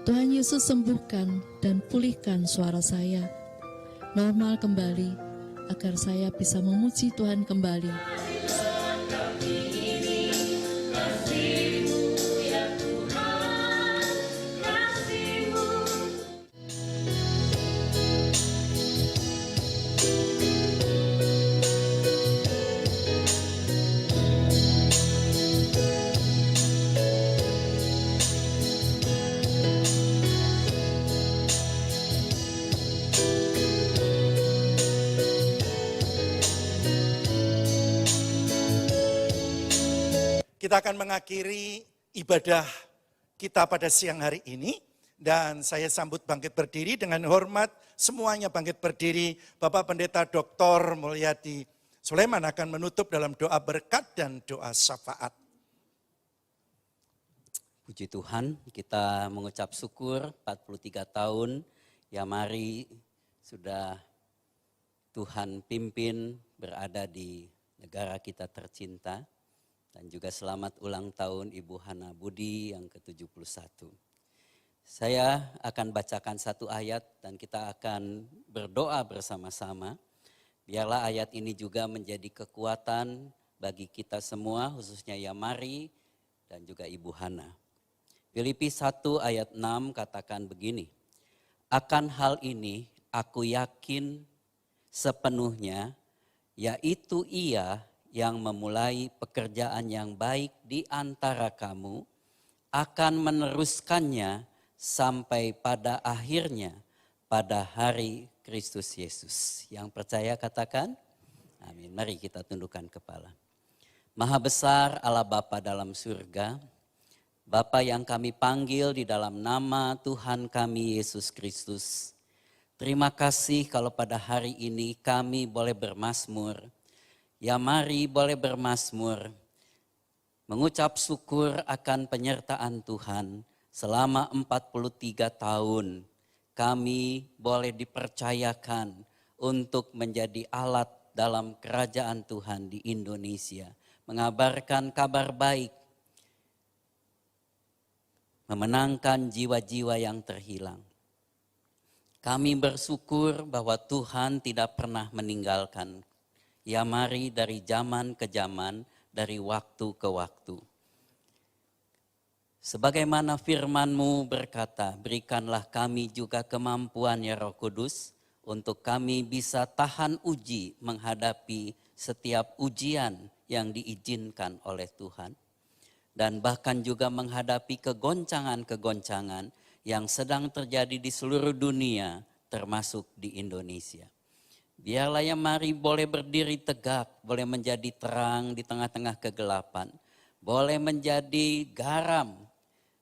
Tuhan Yesus sembuhkan dan pulihkan suara saya, normal kembali, agar saya bisa memuji Tuhan kembali. Kita akan mengakhiri ibadah kita pada siang hari ini. Dan saya sambut bangkit berdiri dengan hormat, semuanya bangkit berdiri. Bapak Pendeta Dr. Mulyadi Sulaiman akan menutup dalam doa berkat dan doa syafaat. Puji Tuhan, kita mengucap syukur 43 tahun, ya mari sudah Tuhan pimpin berada di negara kita tercinta. Dan juga selamat ulang tahun Ibu Hana Budi yang ke-71. Saya akan bacakan satu ayat dan kita akan berdoa bersama-sama. Biarlah ayat ini juga menjadi kekuatan bagi kita semua, khususnya Yamari dan juga Ibu Hana. Filipi 1 ayat 6 katakan begini, akan hal ini aku yakin sepenuhnya, yaitu Ia yang memulai pekerjaan yang baik di antara kamu akan meneruskannya sampai pada akhirnya pada hari Kristus Yesus. Yang percaya katakan, amin. Mari kita tundukkan kepala. Maha besar Allah Bapa dalam surga, Bapa yang kami panggil di dalam nama Tuhan kami Yesus Kristus. Terima kasih kalau pada hari ini kami boleh bermazmur. Ya mari boleh bermazmur. Mengucap syukur akan penyertaan Tuhan selama 43 tahun. Kami boleh dipercayakan untuk menjadi alat dalam kerajaan Tuhan di Indonesia. Mengabarkan kabar baik. Memenangkan jiwa-jiwa yang terhilang. Kami bersyukur bahwa Tuhan tidak pernah meninggalkan Yamari dari zaman ke zaman, dari waktu ke waktu. Sebagaimana firman-Mu berkata, berikanlah kami juga kemampuan ya Roh Kudus, untuk kami bisa tahan uji menghadapi setiap ujian yang diizinkan oleh Tuhan. Dan bahkan juga menghadapi kegoncangan-kegoncangan yang sedang terjadi di seluruh dunia, termasuk di Indonesia. Biarlah ya mari boleh berdiri tegak, boleh menjadi terang di tengah-tengah kegelapan, boleh menjadi garam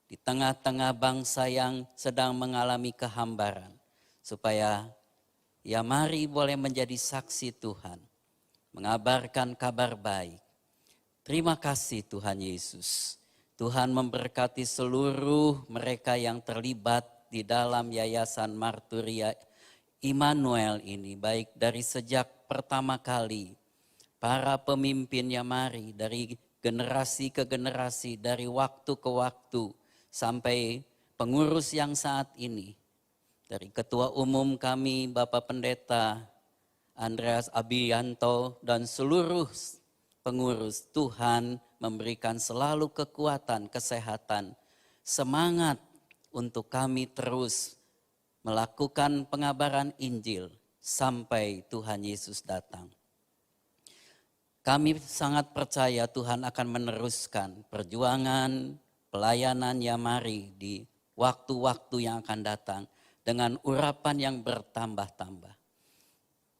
di tengah-tengah bangsa yang sedang mengalami kehambaran. Supaya ya mari boleh menjadi saksi Tuhan, mengabarkan kabar baik. Terima kasih Tuhan Yesus. Tuhan memberkati seluruh mereka yang terlibat di dalam Yayasan Marturia Immanuel ini. Baik dari sejak pertama kali para pemimpin Yamari dari generasi ke generasi, dari waktu ke waktu sampai pengurus yang saat ini. Dari Ketua Umum kami Bapak Pendeta Andreas Abiyanto dan seluruh pengurus, Tuhan memberikan selalu kekuatan, kesehatan, semangat untuk kami terus melakukan pengabaran Injil sampai Tuhan Yesus datang. Kami sangat percaya Tuhan akan meneruskan perjuangan pelayanan Yamari di waktu-waktu yang akan datang dengan urapan yang bertambah-tambah.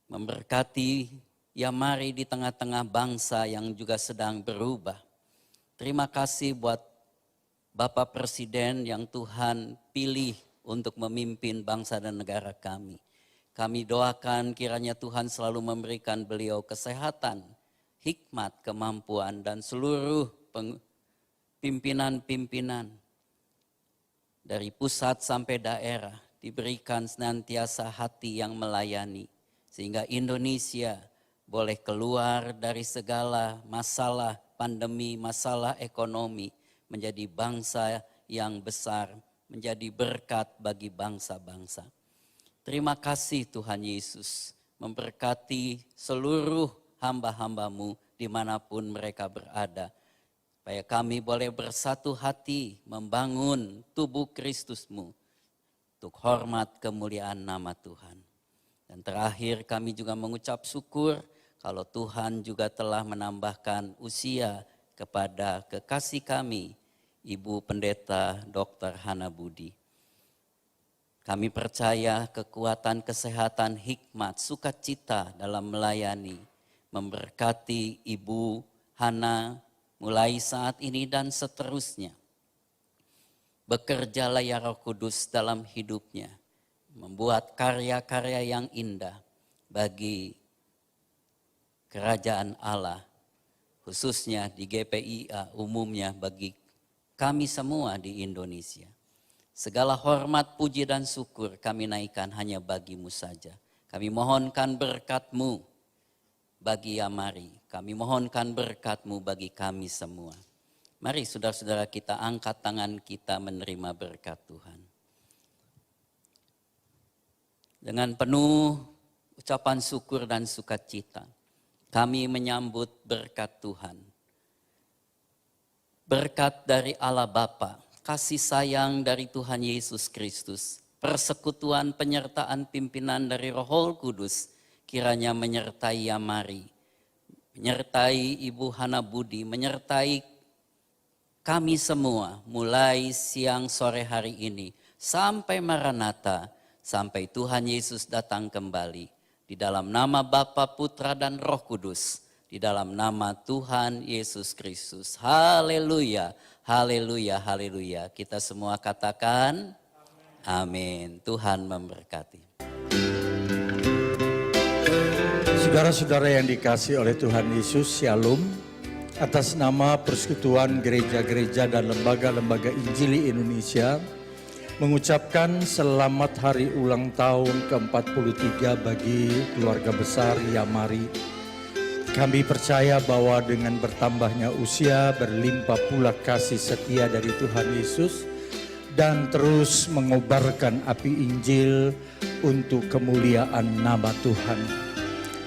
Memberkati Yamari di tengah-tengah bangsa yang juga sedang berubah. Terima kasih buat Bapak Presiden yang Tuhan pilih untuk memimpin bangsa dan negara kami. Kami doakan kiranya Tuhan selalu memberikan beliau kesehatan, hikmat, kemampuan dan seluruh pimpinan-pimpinan dari pusat sampai daerah diberikan senantiasa hati yang melayani. Sehingga Indonesia boleh keluar dari segala masalah pandemi, masalah ekonomi, menjadi bangsa yang besar, menjadi berkat bagi bangsa-bangsa. Terima kasih Tuhan Yesus, memberkati seluruh hamba-hamba-Mu dimanapun mereka berada. Supaya kami boleh bersatu hati membangun tubuh Kristus-Mu untuk hormat kemuliaan nama Tuhan. Dan terakhir kami juga mengucap syukur kalau Tuhan juga telah menambahkan usia kepada kekasih kami, Ibu Pendeta Dr. Hana Budi. Kami percaya kekuatan kesehatan, hikmat, sukacita dalam melayani, memberkati Ibu Hana mulai saat ini dan seterusnya. Bekerjalah ya Roh Kudus dalam hidupnya, membuat karya-karya yang indah bagi kerajaan Allah, khususnya di GPIA, umumnya bagi kami semua di Indonesia. Segala hormat, puji dan syukur kami naikkan hanya bagi-Mu saja. Kami mohonkan berkat-Mu bagi Yamari. Kami mohonkan berkat-Mu bagi kami semua. Mari saudara-saudara kita angkat tangan kita menerima berkat Tuhan. Dengan penuh ucapan syukur dan sukacita, kami menyambut berkat Tuhan. Berkat dari Allah Bapa, kasih sayang dari Tuhan Yesus Kristus, persekutuan penyertaan pimpinan dari Roh Kudus, kiranya menyertai Yamari, menyertai Ibu Hana Budi, menyertai kami semua mulai siang sore hari ini sampai Maranatha, sampai Tuhan Yesus datang kembali. Di dalam nama Bapa, Putra dan Roh Kudus, di dalam nama Tuhan Yesus Kristus. Haleluya, haleluya, haleluya. Kita semua katakan amin. Tuhan memberkati. Saudara-saudara yang dikasihi oleh Tuhan Yesus, Shalom. Atas nama Persekutuan Gereja-Gereja dan Lembaga-Lembaga Injili Indonesia, mengucapkan selamat hari ulang tahun ke-43 bagi keluarga besar Yamari. Kami percaya bahwa dengan bertambahnya usia, berlimpah pula kasih setia dari Tuhan Yesus, dan terus mengobarkan api Injil untuk kemuliaan nama Tuhan.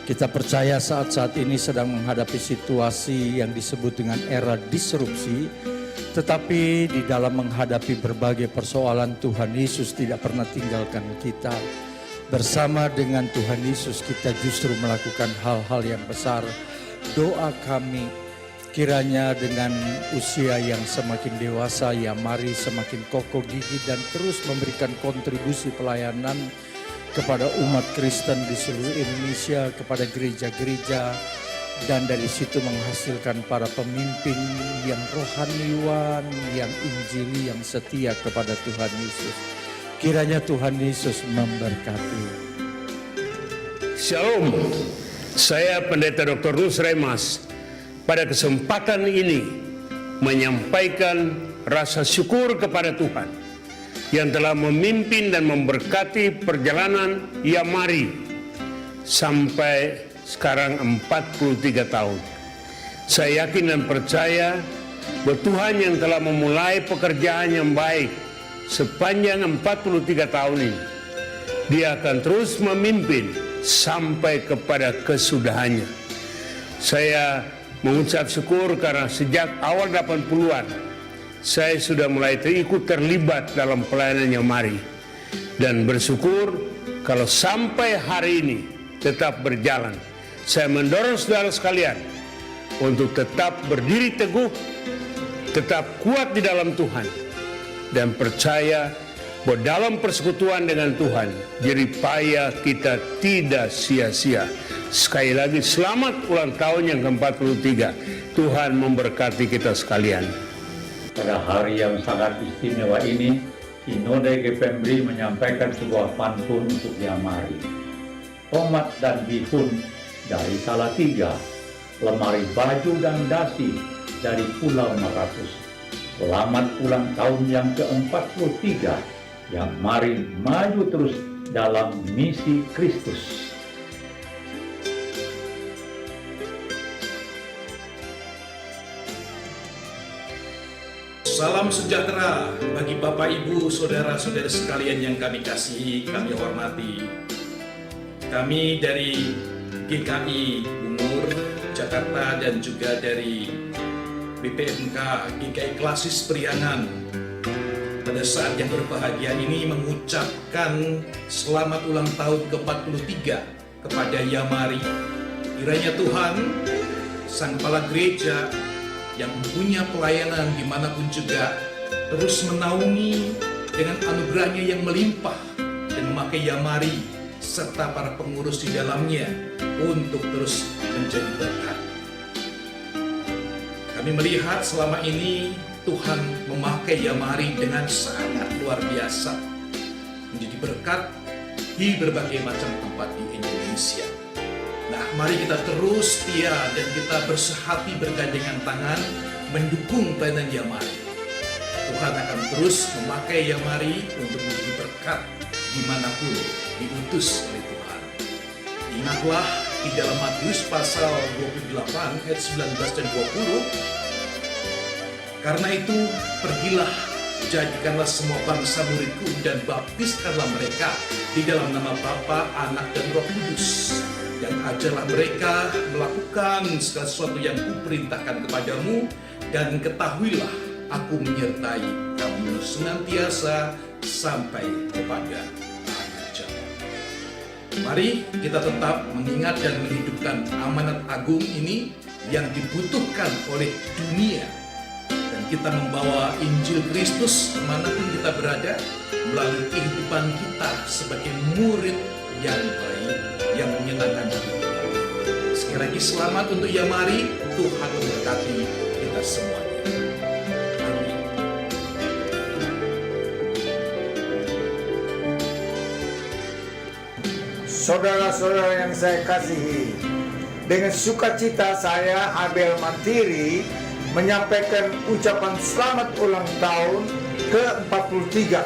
Kita percaya saat-saat ini sedang menghadapi situasi yang disebut dengan era disrupsi, tetapi di dalam menghadapi berbagai persoalan, Tuhan Yesus tidak pernah tinggalkan kita. Bersama dengan Tuhan Yesus kita justru melakukan hal-hal yang besar. Doa kami kiranya dengan usia yang semakin dewasa, Yamari semakin kokoh gigih dan terus memberikan kontribusi pelayanan kepada umat Kristen di seluruh Indonesia, kepada gereja-gereja, dan dari situ menghasilkan para pemimpin yang rohaniwan, yang injili, yang setia kepada Tuhan Yesus. Kiranya Tuhan Yesus memberkati. Shalom, saya Pendeta Dr. Rus Remas. Pada kesempatan ini menyampaikan rasa syukur kepada Tuhan yang telah memimpin dan memberkati perjalanan Yamari sampai sekarang 43 tahun. Saya yakin dan percaya bahwa Tuhan yang telah memulai pekerjaan yang baik sepanjang 43 tahun ini, Dia akan terus memimpin sampai kepada kesudahannya. Saya mengucap syukur karena sejak awal 80-an saya sudah mulai terlibat dalam pelayanan Yamari, dan bersyukur kalau sampai hari ini tetap berjalan. Saya mendorong saudara sekalian untuk tetap berdiri teguh, tetap kuat di dalam Tuhan, dan percaya bahwa dalam persekutuan dengan Tuhan, jerih payah kita tidak sia-sia. Sekali lagi selamat ulang tahun yang ke-43. Tuhan memberkati kita sekalian. Pada hari yang sangat istimewa ini, Sinode GPMBRI menyampaikan sebuah pantun untuk Yamari. Tomat dan bihun dari Salatiga, lemari baju dan dasi dari Pulau Maratus. Selamat ulang tahun yang ke-43, Yamari maju terus dalam misi Kristus. Salam sejahtera bagi Bapak, Ibu, Saudara-saudara sekalian yang kami kasihi, kami hormati. Kami dari GKI Umur Jakarta dan juga dari BPMK GKI Klasis Priangan pada saat yang berbahagia ini mengucapkan selamat ulang tahun ke-43 kepada Yamari. Kiranya Tuhan, Sang Kepala Gereja yang punya pelayanan dimanapun juga, terus menaungi dengan anugerahnya yang melimpah dan memakai Yamari serta para pengurus di dalamnya untuk terus menjadi berkat. Kami melihat selama ini Tuhan memakai Yamari dengan sangat luar biasa, menjadi berkat di berbagai macam tempat di Indonesia. Nah, mari kita terus setia dan kita bersehati bergandengan tangan mendukung pelayanan Yamari. Tuhan akan terus memakai Yamari untuk menjadi berkat dimanapun diutus oleh Tuhan. Ingatlah di dalam Matius pasal 28 ayat 19 dan 20. Karena itu pergilah, jadikanlah semua bangsa muridku dan baptiskanlah mereka di dalam nama Bapa, Anak dan Roh Kudus. Dan ajarlah mereka melakukan segala sesuatu yang kuperintahkan kepadamu, dan ketahuilah aku menyertai kamu senantiasa sampai kepada akhir zaman. Mari kita tetap mengingat dan menghidupkan amanat agung ini yang dibutuhkan oleh dunia. Dan kita membawa Injil Kristus kemanapun kita berada melalui kehidupan kita sebagai murid yang baik, yang menyenangkan hati Tuhan. Sekali lagi selamat untuk Yamari, Tuhan memberkati kita semuanya. Amin. Saudara-saudara yang saya kasihi, dengan sukacita saya Abel Mantiri menyampaikan ucapan selamat ulang tahun ke-43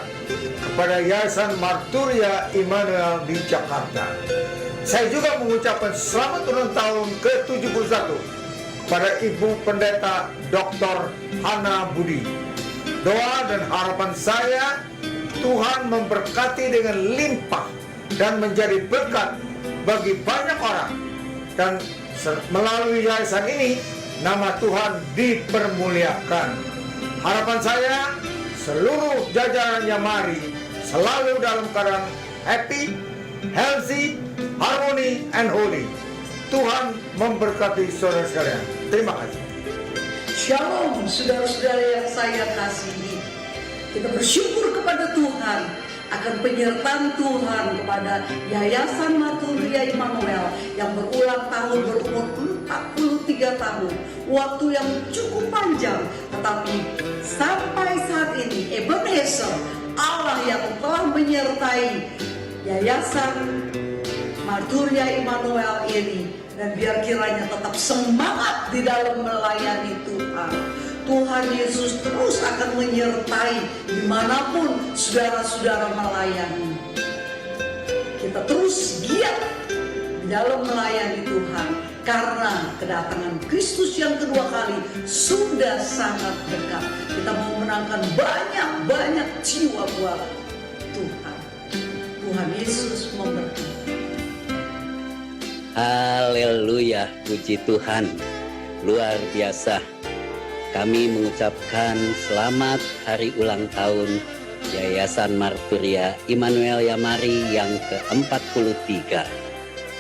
kepada Yayasan Marturia Immanuel di Jakarta. Saya juga mengucapkan selamat ulang tahun ke-71 kepada Ibu Pendeta Dr. Hana Budi. Doa dan harapan saya, Tuhan memberkati dengan limpah dan menjadi berkat bagi banyak orang. Dan melalui yayasan ini, nama Tuhan dipermuliakan. Harapan saya, seluruh jajaran Yamari selalu dalam keadaan happy, healthy, harmony, and holy. Tuhan memberkati saudara sekalian. Terima kasih. Shalom saudara-saudara yang saya kasihi. Kita bersyukur kepada Tuhan akan penyertaan Tuhan kepada Yayasan Marturia Immanuel yang berulang tahun berumur 43 tahun. Waktu yang cukup panjang, tetapi sampai saat ini Ebenezer, Allah yang telah menyertai Yayasan Marturia Immanuel ini, dan biar kiranya tetap semangat di dalam melayani Tuhan. Tuhan Yesus terus akan menyertai dimanapun saudara-saudara melayani. Kita terus giat di dalam melayani Tuhan, karena kedatangan Kristus yang kedua kali sudah sangat dekat. Kita mau menangkan banyak jiwa buat Tuhan. Tuhan Yesus memberkati. Haleluya, puji Tuhan, luar biasa. Kami mengucapkan selamat hari ulang tahun Yayasan Marturia Immanuel Yamari yang ke-43.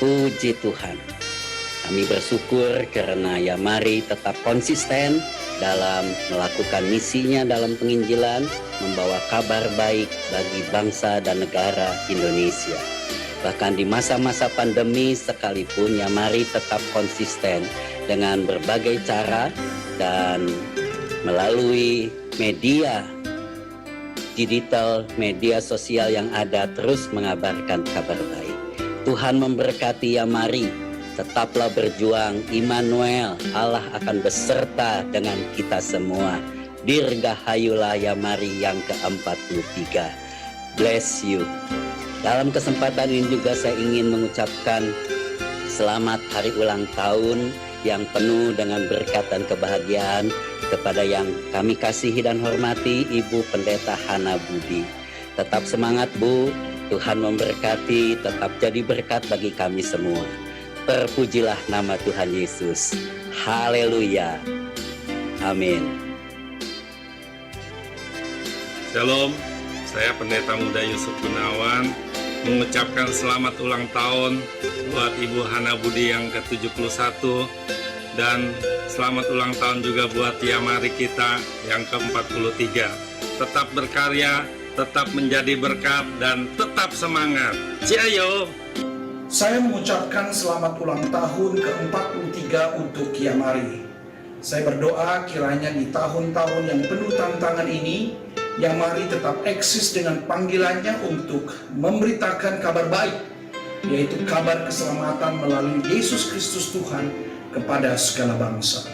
Puji Tuhan. Kami bersyukur karena Yamari tetap konsisten dalam melakukan misinya dalam penginjilan, membawa kabar baik bagi bangsa dan negara Indonesia. Bahkan di masa-masa pandemi sekalipun Yamari tetap konsisten dengan berbagai cara dan melalui media digital, media sosial yang ada, terus mengabarkan kabar baik. Tuhan memberkati Yamari, tetaplah berjuang. Immanuel, Allah akan beserta dengan kita semua. Dirgahayulah Yamari yang ke-43. Bless you. Dalam kesempatan ini juga saya ingin mengucapkan selamat hari ulang tahun yang penuh dengan berkat dan kebahagiaan kepada yang kami kasihi dan hormati Ibu Pendeta Hana Budi. Tetap semangat Bu, Tuhan memberkati, tetap jadi berkat bagi kami semua. Terpujilah nama Tuhan Yesus. Haleluya. Amin. Shalom, saya Pendeta Muda Yusuf Gunawan mengucapkan selamat ulang tahun buat Ibu Hana Budi yang ke-71 dan selamat ulang tahun juga buat Yamari kita yang ke-43. Tetap berkarya, tetap menjadi berkat, dan tetap semangat. Ciao! Saya mengucapkan selamat ulang tahun ke-43 untuk Yamari. Saya berdoa kiranya di tahun-tahun yang penuh tantangan ini, Yamari tetap eksis dengan panggilannya untuk memberitakan kabar baik, yaitu kabar keselamatan melalui Yesus Kristus Tuhan kepada segala bangsa.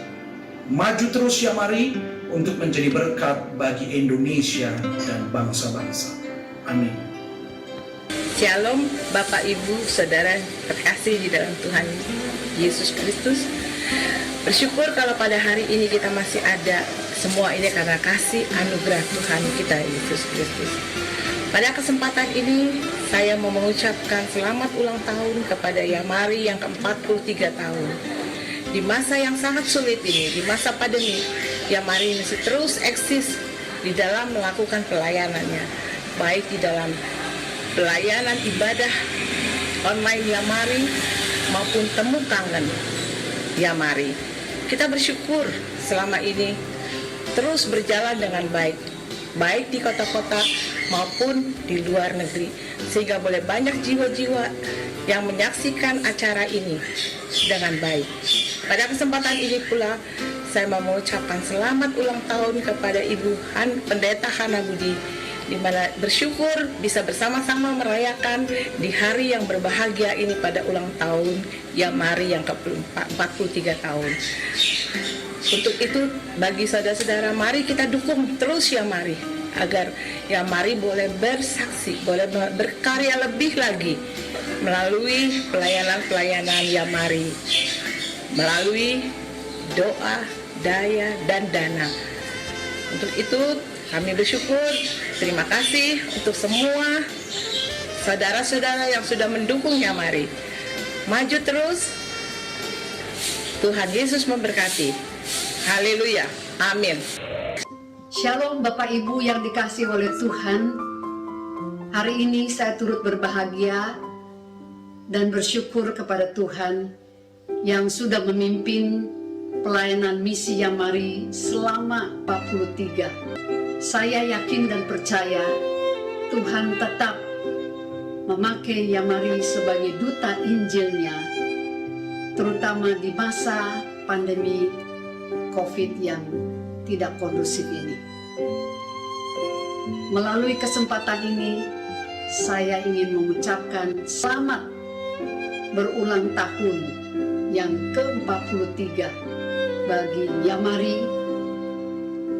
Maju terus Yamari untuk menjadi berkat bagi Indonesia dan bangsa-bangsa. Amin. Shalom Bapak Ibu Saudara terkasih di dalam Tuhan Yesus Kristus. Bersyukur kalau pada hari ini kita masih ada. Semua ini karena kasih anugerah Tuhan kita Yesus Kristus. Pada kesempatan ini saya mau mengucapkan selamat ulang tahun kepada Yamari yang ke-43 tahun. Di masa yang sangat sulit ini, di masa pandemi, Yamari masih terus eksis di dalam melakukan pelayanannya, baik di dalam pelayanan ibadah online Yamari maupun temu kangen Yamari. Kita bersyukur selama ini terus berjalan dengan baik, baik di kota-kota maupun di luar negeri, sehingga boleh banyak jiwa-jiwa yang menyaksikan acara ini dengan baik. Pada kesempatan ini pula saya mau mengucapkan selamat ulang tahun kepada Ibu Pendeta Hana Budi, di mana bersyukur bisa bersama-sama merayakan di hari yang berbahagia ini pada ulang tahun Yamari yang ke-43 tahun. Untuk itu bagi saudara-saudara, mari kita dukung terus Yamari agar Yamari boleh bersaksi, boleh berkarya lebih lagi melalui pelayanan-pelayanan Yamari, melalui doa, daya, dan dana. Untuk itu kami bersyukur, terima kasih untuk semua saudara-saudara yang sudah mendukung Yamari. Maju terus, Tuhan Yesus memberkati. Haleluya, amin. Shalom Bapak Ibu yang dikasihi oleh Tuhan. Hari ini saya turut berbahagia dan bersyukur kepada Tuhan yang sudah memimpin pelayanan misi Yamari selama 43. Saya yakin dan percaya Tuhan tetap memakai Yamari sebagai duta Injilnya, terutama di masa pandemi COVID yang tidak kondusif ini. Melalui kesempatan ini, saya ingin mengucapkan selamat berulang tahun yang ke-43 bagi Yamari,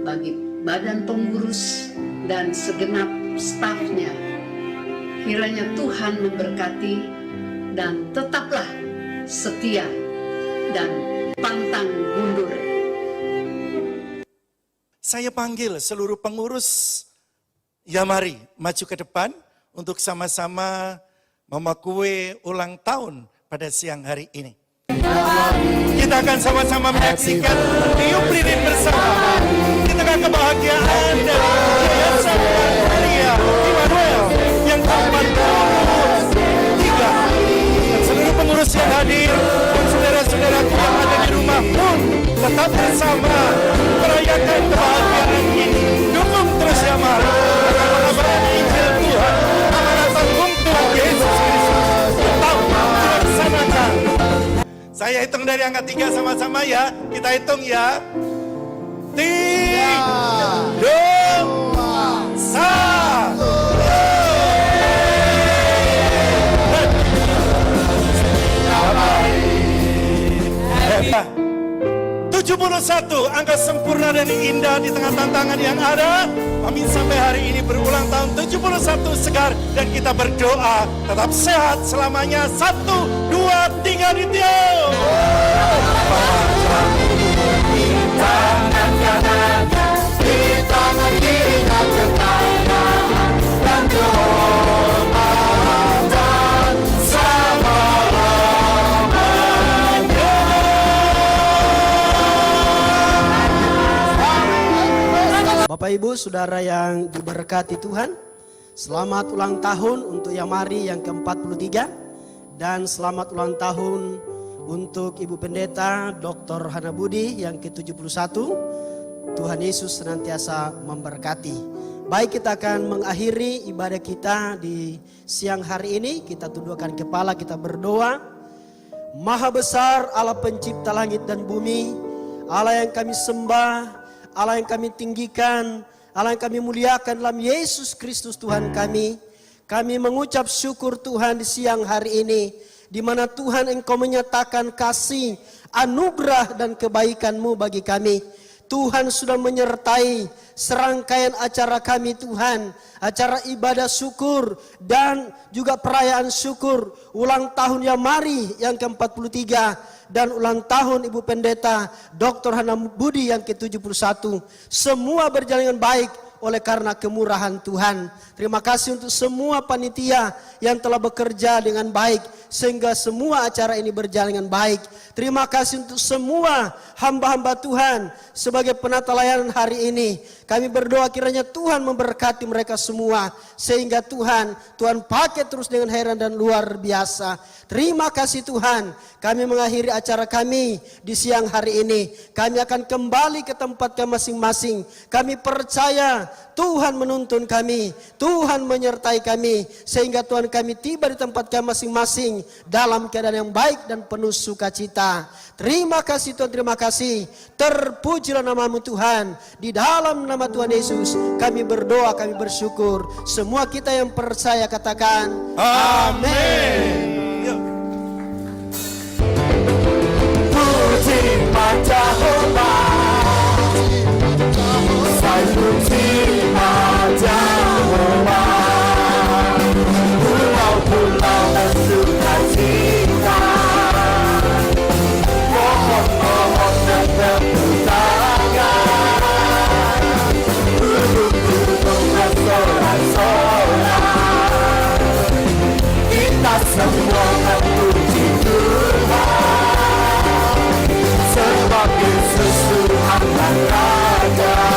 bagi badan pengurus dan segenap stafnya. Kiranya Tuhan memberkati dan tetaplah setia dan pantang mundur. Saya panggil seluruh pengurus Yamari maju ke depan untuk sama-sama memakui ulang tahun pada siang hari ini. Kita akan sama-sama menyaksikan tiup lilin bersama di tengah kebahagiaan dan Yayasan Maria Immanuel yang ke-43. Dan seluruh pengurus yang hadir dan saudara-saudaraku yang ada di rumah pun tetap bersama merayakan kebahagiaan ini. Dukung terus Yamari agar mengabarkan Injil Tuhan, amanat tanggung Tuhan Yesus Kristus tetap dilaksanakan. Saya hitung dari angka 3 sama-sama ya. Kita hitung ya. 3, 2, 1. 71, angka sempurna dan indah di tengah tantangan yang ada. Amin, sampai hari ini berulang tahun 71 segar dan kita berdoa tetap sehat selamanya. 1, 2, 3 ditiup. Tangan kanan di tangan kiri ke kanan dan doa dan sama. Bapak Ibu Saudara yang diberkati Tuhan, selamat ulang tahun untuk Yamari yang ke-43 dan selamat ulang tahun untuk Ibu Pendeta Dr. Hana Budi yang ke-71. Tuhan Yesus senantiasa memberkati. Baik, kita akan mengakhiri ibadah kita di siang hari ini. Kita tundukkan kepala, kita berdoa. Maha besar Allah pencipta langit dan bumi, Allah yang kami sembah, Allah yang kami tinggikan, Allah yang kami muliakan dalam Yesus Kristus Tuhan kami. Kami mengucap syukur Tuhan di siang hari ini, di mana Tuhan Engkau menyatakan kasih, anugerah dan kebaikan-Mu bagi kami. Tuhan sudah menyertai serangkaian acara kami Tuhan, acara ibadah syukur dan juga perayaan syukur ulang tahun Yamari yang ke-43 dan ulang tahun Ibu Pendeta Dr. Hana Budi yang ke-71. Semua berjalan dengan baik oleh karena kemurahan Tuhan. Terima kasih untuk semua panitia yang telah bekerja dengan baik sehingga semua acara ini berjalan dengan baik. Terima kasih untuk semua hamba-hamba Tuhan sebagai penata layanan hari ini. Kami berdoa kiranya Tuhan memberkati mereka semua sehingga Tuhan pakai terus dengan heran dan luar biasa. Terima kasih Tuhan. Kami mengakhiri acara kami di siang hari ini. Kami akan kembali ke tempat kami masing-masing. Kami percaya Tuhan menuntun kami, Tuhan menyertai kami sehingga Tuhan kami tiba di tempat kami masing-masing dalam keadaan yang baik dan penuh sukacita. Terima kasih Tuhan, terima kasih. Terpujilah nama-Mu Tuhan. Di dalam nama Tuhan Yesus kami berdoa, kami bersyukur. Semua kita yang percaya katakan amin. Puji Jehovah, saya puji Jehovah, pulau-pulau bersukacita, pohon-pohon dan berputaran, gunung-gunung bersorak-sorak, kita semua memuji Tuhan sebagai sesuatu raja.